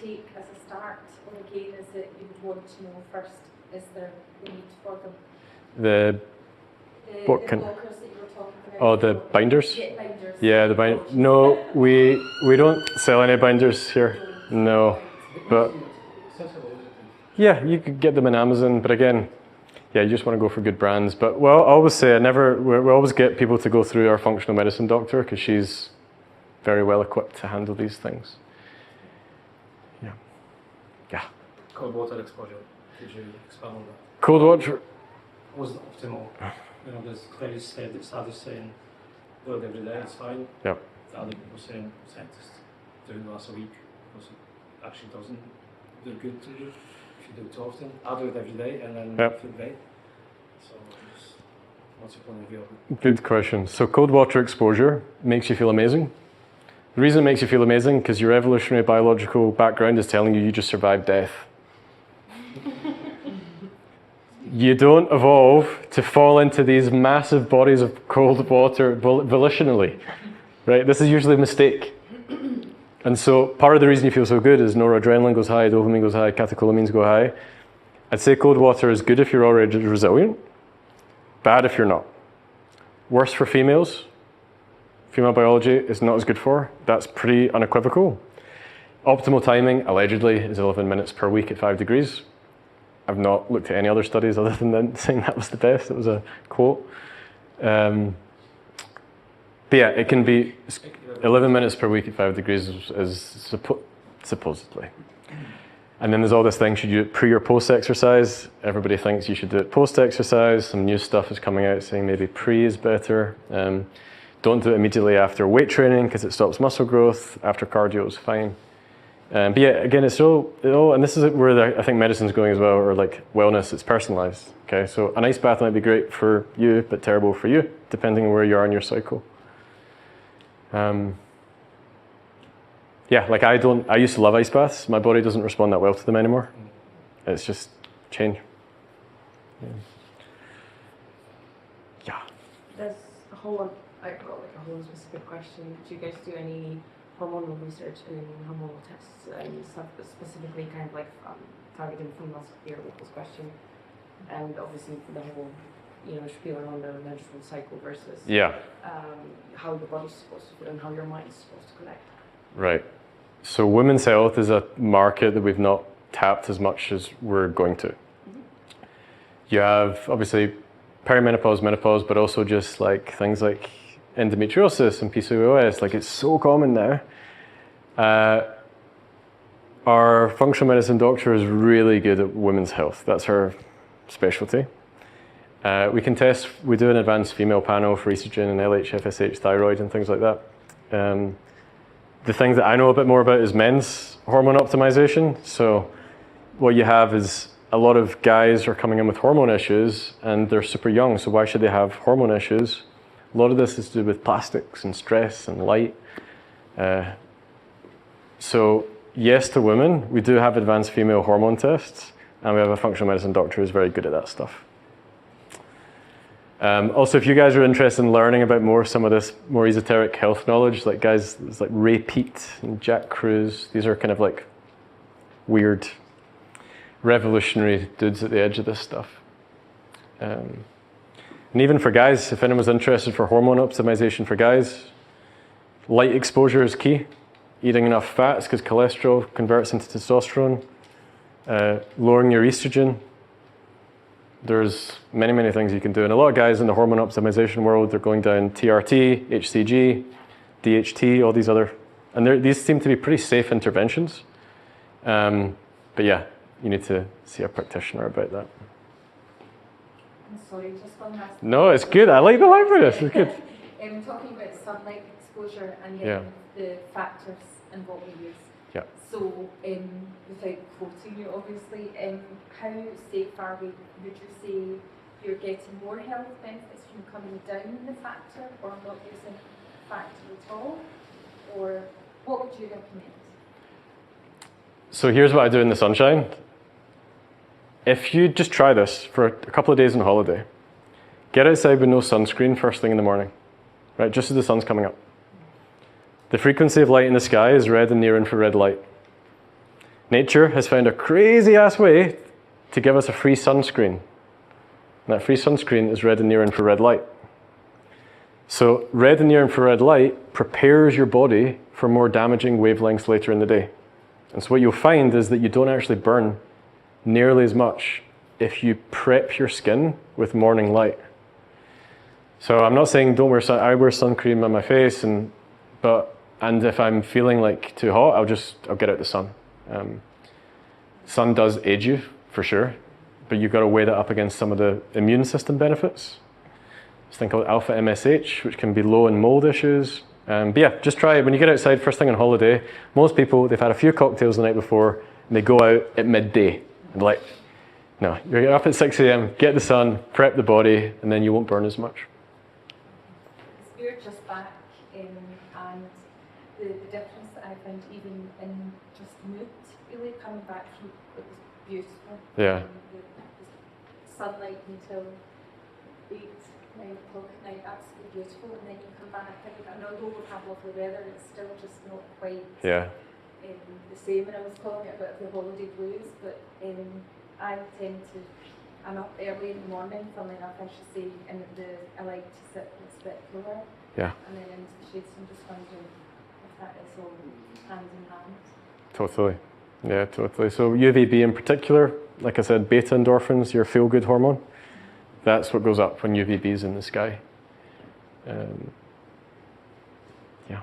Speaker 2: take as a start, or again, is it you would want to know first, is there a need for them?
Speaker 1: The
Speaker 2: blockers that you were talking about.
Speaker 1: Oh, the binders?
Speaker 2: Yeah, binders.
Speaker 1: Yeah, the binder. No, we don't sell any binders here. No, but yeah, you could get them in Amazon. But again, yeah, you just want to go for good brands. But well, I always say we always get people to go through our functional medicine doctor, because she's very well equipped to handle these things. Yeah.
Speaker 5: Cold water exposure. Could you expand on that?
Speaker 1: Cold water.
Speaker 5: Was optimal. There's very studies saying do it every day, it's fine.
Speaker 1: Yep.
Speaker 5: The other people saying scientists do it once a week, because it actually doesn't do good to you if you do it too often. I do it every day and then feel great. So what's your point of view of it?
Speaker 1: Good question. So cold water exposure makes you feel amazing. The reason it makes you feel amazing, because your evolutionary biological background is telling you just survived death. You don't evolve to fall into these massive bodies of cold water volitionally, right? This is usually a mistake. And so part of the reason you feel so good is noradrenaline goes high, dopamine goes high, catecholamines go high. I'd say cold water is good if you're already resilient, bad if you're not. Worse for females. Female biology is not as good for. That's pretty unequivocal. Optimal timing, allegedly, is 11 minutes per week at 5 degrees. I've not looked at any other studies other than saying that was the best. It was a quote. But yeah, it can be 11 minutes per week at 5 degrees is supposedly. And then there's all this thing, should you do it pre or post exercise? Everybody thinks you should do it post exercise. Some new stuff is coming out saying maybe pre is better. Don't do it immediately after weight training, because it stops muscle growth. After cardio is fine. But yeah, again, it's all, and this is where I think medicine's going as well, or like wellness, it's personalized. Okay, so an ice bath might be great for you, but terrible for you, depending on where you are in your cycle. Yeah, like I used to love ice baths. My body doesn't respond that well to them anymore. It's just change. Yeah.
Speaker 6: There's a whole lot, I've got like a whole specific question. Do you guys do any hormonal research and any hormonal tests and stuff specifically kind of like targeting females here with this question? And obviously for the whole should be on the menstrual cycle versus
Speaker 1: Yeah,
Speaker 6: how your body's supposed to feel and how your mind's supposed to connect.
Speaker 1: right. So women's health is a market that we've not tapped as much as we're going to. You have obviously perimenopause, menopause, but also just like things like endometriosis and PCOS. Like it's so common now. Our functional medicine doctor is really good at women's health. That's her specialty. We can test, we do an advanced female panel for estrogen and LH, FSH, thyroid and things like that. The thing that I know a bit more about is men's hormone optimization. So what you have is a lot of guys are coming in with hormone issues and they're super young. So why should they have hormone issues? A lot of this is to do with plastics and stress and light. So yes to women, we do have advanced female hormone tests and we have a functional medicine doctor who's very good at that stuff. Also, if you guys are interested in learning about some of this more esoteric health knowledge, like guys like Ray Peat and Jack Kruse, these are kind of like weird, revolutionary dudes at the edge of this stuff. And even for guys, if anyone's interested for hormone optimization for guys, light exposure is key. Eating enough fats because cholesterol converts into testosterone. Lowering your estrogen. There's many, many things you can do. And a lot of guys in the hormone optimization world, they're going down TRT, HCG, DHT, all these other, and these seem to be pretty safe interventions. But yeah, you need to see a practitioner about that.
Speaker 2: I'm sorry, just one last.
Speaker 1: No, it's good. I like the life of this. It's good.
Speaker 2: Talking about sunlight exposure and then
Speaker 1: Yeah.
Speaker 2: the factors and what we use.
Speaker 1: Yeah.
Speaker 2: So, without quoting you, obviously, how safe are we? Would you say you're getting more health benefits from coming down the factor or not using factor at all? Or what would you recommend?
Speaker 1: So here's what I do in the sunshine. If you just try this for a couple of days on holiday, get outside with no sunscreen first thing in the morning, right? Just as the sun's coming up. The frequency of light in the sky is red and near infrared light. Nature has found a crazy ass way to give us a free sunscreen. And that free sunscreen is red and near infrared light. So red and near infrared light prepares your body for more damaging wavelengths later in the day. And so what you'll find is that you don't actually burn nearly as much if you prep your skin with morning light. So I'm not saying don't wear sun, I wear sun cream on my face, and if I'm feeling like too hot, I'll get out the sun. Sun does age you, for sure, but you've got to weigh that up against some of the immune system benefits. This thing called alpha MSH, which can be low in mold issues. But yeah, just try it when you get outside first thing on holiday. Most people, they've had a few cocktails the night before, and they go out at midday. And like, no, you're up at 6 a.m., get the sun, prep the body, and then you won't burn as much.
Speaker 2: We're just back and the difference that I found even in just mood, really coming back from it was beautiful.
Speaker 1: Yeah.
Speaker 2: The sunlight until 8, 9 o'clock at night, absolutely beautiful, and then you come back and although we have lovely weather, it's still just not quite
Speaker 1: Yeah.
Speaker 2: the same. And I was calling it a bit of the holiday blues, but I tend to, I'm up early in the morning, funnily enough I should say, and I like to sit and it's a bit cooler.
Speaker 1: Yeah.
Speaker 2: And then into the shades, I'm just wondering if that is all hand in hand.
Speaker 1: Totally. Yeah, totally. So UVB in particular, like I said, beta endorphins, your feel-good hormone, that's what goes up when UVB is in the sky. Yeah.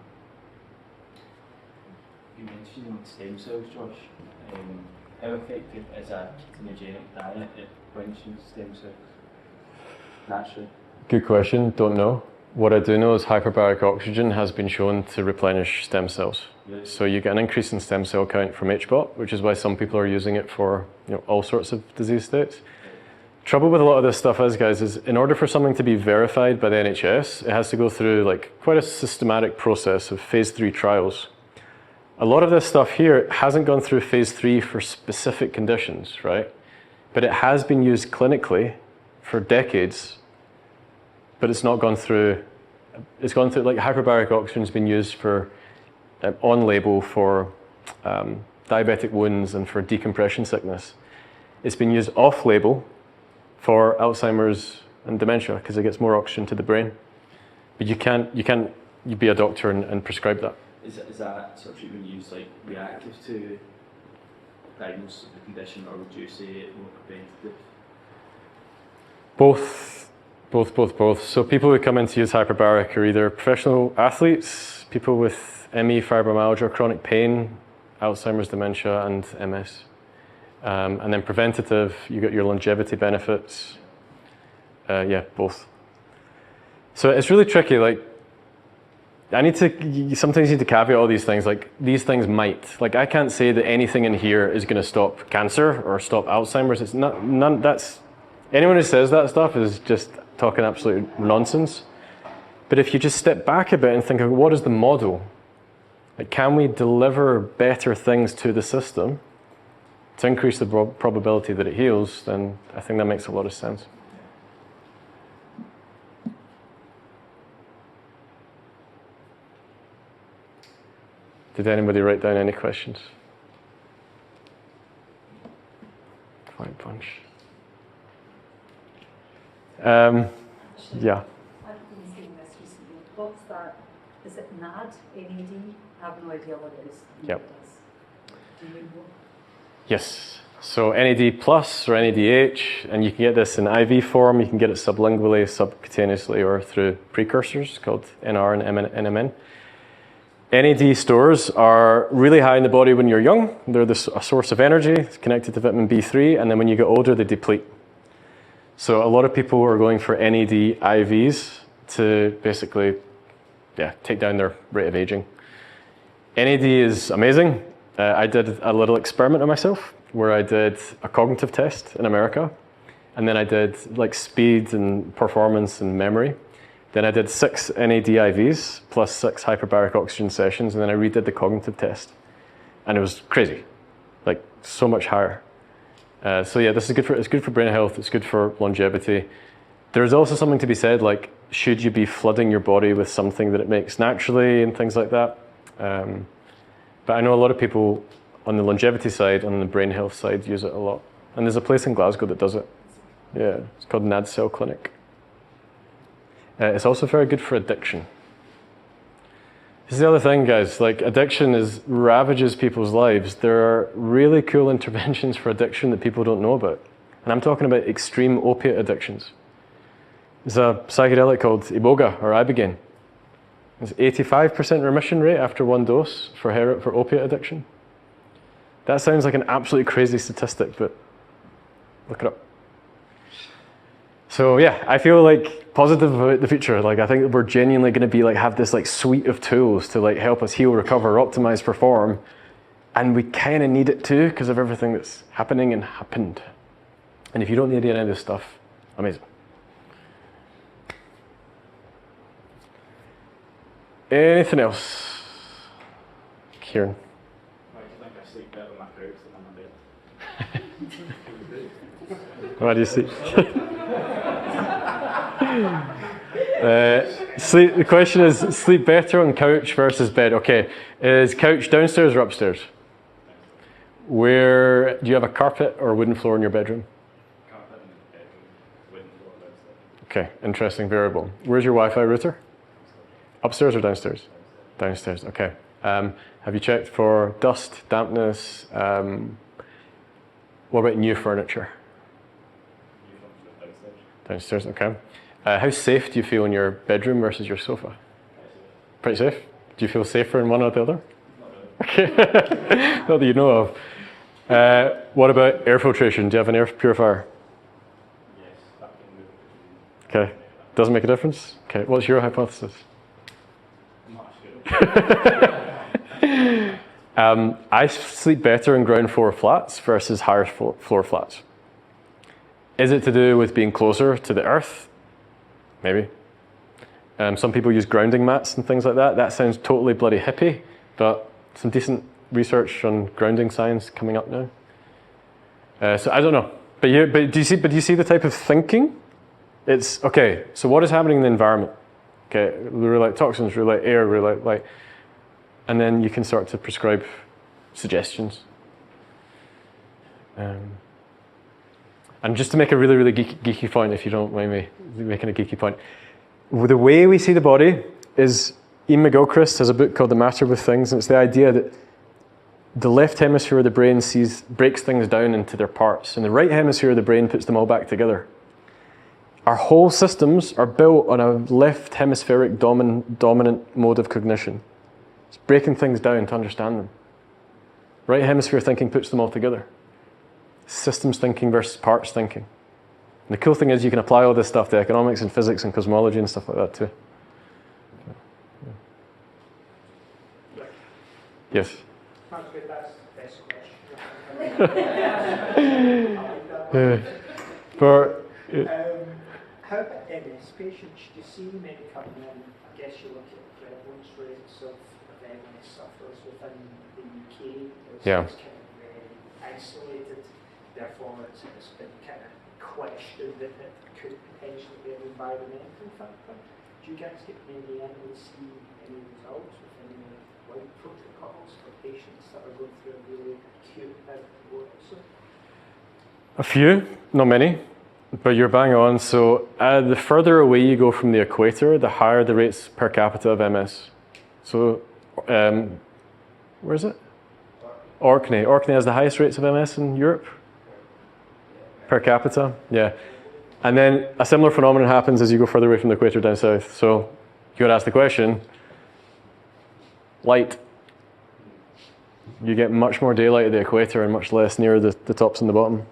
Speaker 3: You mentioned stem cells, Josh. How effective is a ketogenic diet at quenching stem cells naturally?
Speaker 1: Good question. Don't know. What I do know is hyperbaric oxygen has been shown to replenish stem cells.
Speaker 3: Really?
Speaker 1: So you get an increase in stem cell count from HBOT, which is why some people are using it for all sorts of disease states. Trouble with a lot of this stuff is, guys, is in order for something to be verified by the NHS, it has to go through like quite a systematic process of phase 3 trials. A lot of this stuff here hasn't gone through phase 3 for specific conditions, right? But it has been used clinically for decades, but it's not gone through, it's gone through, like hyperbaric oxygen has been used for, on label for diabetic wounds and for decompression sickness. It's been used off label for Alzheimer's and dementia because it gets more oxygen to the brain. But you'd be a doctor and prescribe that.
Speaker 3: Is that sort of treatment used like reactive to diagnosis of the condition, or would you say it more preventative?
Speaker 1: Both. So people who come in to use hyperbaric are either professional athletes, people with ME, fibromyalgia, chronic pain, Alzheimer's, dementia, and MS. And then preventative, you get your longevity benefits. Both. So it's really tricky. Like, you sometimes need to caveat all these things. Like, these things might. Like, I can't say that anything in here is going to stop cancer or stop Alzheimer's. It's none. Anyone who says that stuff is just talking absolute nonsense. But if you just step back a bit and think of what is the model? Like, can we deliver better things to the system to increase the probability that it heals? Then I think that makes a lot of sense. Did anybody write down any questions? Quite a bunch. Yeah.
Speaker 7: I've been seeing this recently. What's that? Is it NAD? NAD? I have no idea what it is.
Speaker 1: Yep.
Speaker 7: Do you know?
Speaker 1: Yes. So NAD plus or NADH, and you can get this in IV form. You can get it sublingually, subcutaneously, or through precursors called NR and NMN. NAD stores are really high in the body when you're young. They're a source of energy. It's connected to vitamin B3, and then when you get older, they deplete. So a lot of people are going for NAD IVs to basically, take down their rate of aging. NAD is amazing. I did a little experiment on myself where I did a cognitive test in America, and then I did like speed and performance and memory. Then I did 6 NAD IVs plus 6 hyperbaric oxygen sessions, and then I redid the cognitive test, and it was crazy, like so much higher. This is good for brain health. It's good for longevity. There's also something to be said, like, should you be flooding your body with something that it makes naturally and things like that? But I know a lot of people on the longevity side, on the brain health side, use it a lot. And there's a place in Glasgow that does it. Yeah, it's called NAD Cell Clinic. It's also very good for addiction. This is the other thing, guys. Like, addiction ravages people's lives. There are really cool interventions for addiction that people don't know about. And I'm talking about extreme opiate addictions. There's a psychedelic called Iboga or Ibogaine. There's 85% remission rate after one dose for opiate addiction. That sounds like an absolutely crazy statistic, but look it up. So yeah, I feel like positive about the future. Like, I think that we're genuinely going to be have this suite of tools to help us heal, recover, optimize, perform, and we kind of need it too because of everything that's happening and happened. And if you don't need any of this stuff, amazing. Anything else, Kieran?
Speaker 3: I think I sleep better on my couch than on my bed.
Speaker 1: Why do you sleep? The question is, sleep better on couch versus bed. Okay, is couch downstairs or upstairs? Where do you have a carpet or wooden floor in your bedroom?
Speaker 3: Carpet in the bedroom, wooden floor downstairs.
Speaker 1: Okay, interesting variable. Where's your Wi-Fi router? Upstairs or downstairs? Downstairs. Okay. Have you checked for dust, dampness? What about new furniture? Downstairs. Okay. How safe do you feel in your bedroom versus your sofa? Pretty safe. Do you feel safer in one or the other?
Speaker 3: Not really.
Speaker 1: Okay. Not that you know of. What about air filtration? Do you have an air purifier?
Speaker 3: Yes, that can move.
Speaker 1: Okay. Doesn't make a difference? Okay. What's your hypothesis?
Speaker 3: I'm not sure.
Speaker 1: I sleep better in ground floor flats versus higher floor flats. Is it to do with being closer to the earth? Maybe. Some people use grounding mats and things like that. That sounds totally bloody hippie, but some decent research on grounding science coming up now. So I don't know. But do you see the type of thinking? It's okay. So what is happening in the environment? Okay, rule out toxins, rule out air, rule out light, and then you can start to prescribe suggestions. And just to make a really, really geeky point, if you don't mind me making a geeky point, the way we see the body is, Ian McGilchrist has a book called The Matter with Things, and it's the idea that the left hemisphere of the brain breaks things down into their parts, and the right hemisphere of the brain puts them all back together. Our whole systems are built on a left hemispheric dominant mode of cognition. It's breaking things down to understand them. Right hemisphere thinking puts them all together. Systems thinking versus parts thinking. And the cool thing is you can apply all this stuff to economics and physics and cosmology and stuff like that too. Yes?
Speaker 8: That's the best question.
Speaker 1: For,
Speaker 8: How about MS patients? Do you see many coming in? I guess you look at the prevalence rates of MS sufferers within the UK.
Speaker 1: Yeah.
Speaker 8: It's kind of very isolated. Therefore, it's been kind of questioned that it could potentially be an environmental factor. Do you guys get many in and see any results within the white protocols for patients that are going through a really acute outbreak?
Speaker 1: a few, not many, but you're bang on. So the further away you go from the equator, the higher the rates per capita of MS. So where is it? Orkney. Orkney has the highest rates of MS in Europe per capita. Yeah. And then a similar phenomenon happens as you go further away from the equator down south. So you would ask the question, light. You get much more daylight at the equator and much less near the tops and the bottom.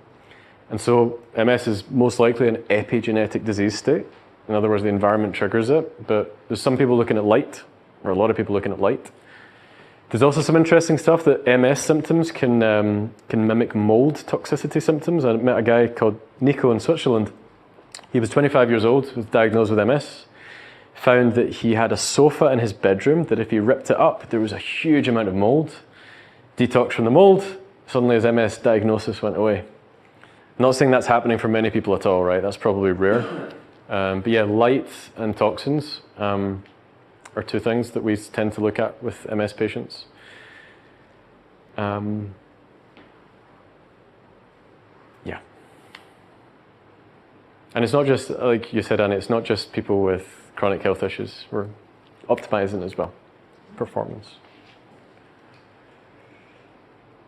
Speaker 1: And so MS is most likely an epigenetic disease state. In other words, the environment triggers it. But there's some people looking at light, or a lot of people looking at light. There's also some interesting stuff that MS symptoms can mimic mold toxicity symptoms. I met a guy called Nico in Switzerland. He was 25 years old, was diagnosed with MS. Found that he had a sofa in his bedroom that if he ripped it up, there was a huge amount of mold. Detox from the mold, suddenly his MS diagnosis went away. I'm not saying that's happening for many people at all, right? That's probably rare. But yeah, light and toxins are two things that we tend to look at with MS patients. Yeah. And it's not just, like you said, Annie, it's not just people with chronic health issues. We're optimizing as well, performance.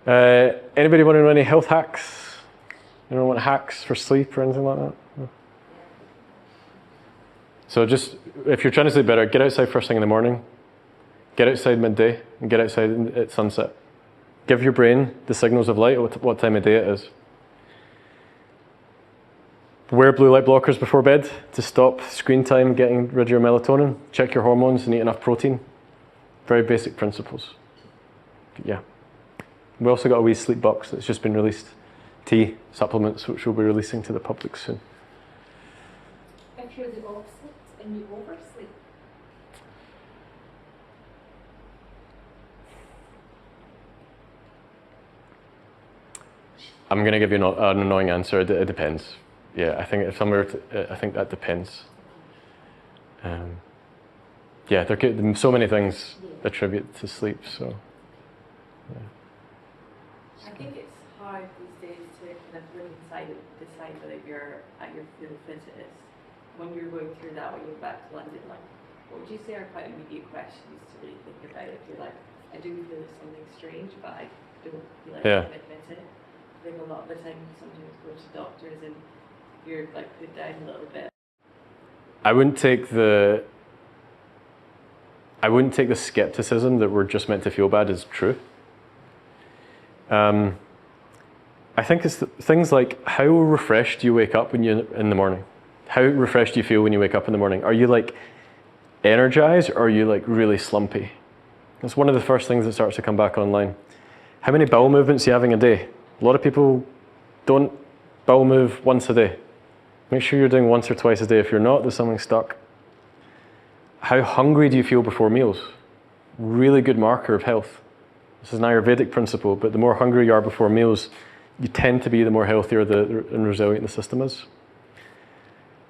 Speaker 1: Anybody want to know any health hacks? Anyone want hacks for sleep or anything like that? No? So just, if you're trying to sleep better, get outside first thing in the morning, get outside midday, and get outside at sunset. Give your brain the signals of light what time of day it is. Wear blue light blockers before bed to stop screen time, getting rid of your melatonin. Check your hormones and eat enough protein. Very basic principles. Yeah. We also got a wee sleep box that's just been released. Tea supplements, which we'll be releasing to the public soon.
Speaker 2: If you're the opposite and you oversleep,
Speaker 1: I'm going to give you an annoying answer. It depends. Yeah, I think I think that depends. Yeah, there could so many things attribute to sleep. So. Yeah.
Speaker 6: I think it's hard these days to kind of look inside and decide whether you're at your full fittest when you're going through that when you're back to London. Like, what would you say are quite immediate questions to really think about if you're like, I do feel there's something strange, but I don't feel like I can admit it. I think a lot of the time sometimes go to doctors and you're like put down a little bit.
Speaker 1: I wouldn't take the skepticism that we're just meant to feel bad as true. I think it's things like how refreshed do you wake up when you in the morning? How refreshed do you feel when you wake up in the morning? Are you like energized or are you like really slumpy? That's one of the first things that starts to come back online. How many bowel movements are you having a day? A lot of people don't bowel move once a day. Make sure you're doing once or twice a day. If you're not, there's something stuck. How hungry do you feel before meals? Really good marker of health. This is an Ayurvedic principle, but the more hungry you are before meals, you tend to be the more healthier and resilient the system is.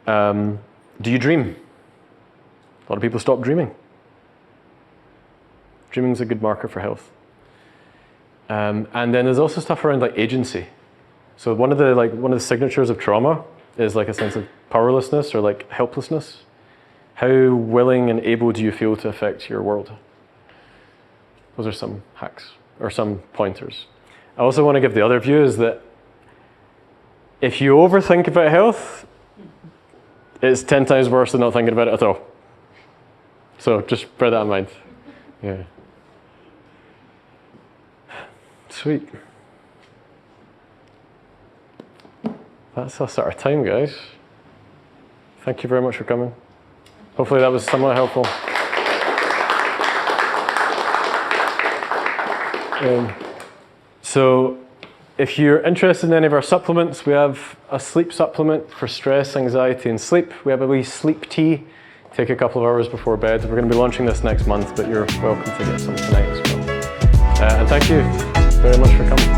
Speaker 1: Do you dream? A lot of people stop dreaming. Dreaming is a good marker for health. And then there's also stuff around like agency. So one of the signatures of trauma is like a sense of powerlessness or like helplessness. How willing and able do you feel to affect your world? Those are some hacks or some pointers. I also want to give the other view is that if you overthink about health, it's 10 times worse than not thinking about it at all. So just bear that in mind. Yeah. Sweet. That's us at our time, guys. Thank you very much for coming. Hopefully that was somewhat helpful. So if you're interested in any of our supplements, we have a sleep supplement for stress, anxiety, and sleep. We have a wee sleep tea. Take a couple of hours before bed. We're going to be launching this next month, but you're welcome to get some tonight as well. And thank you very much for coming.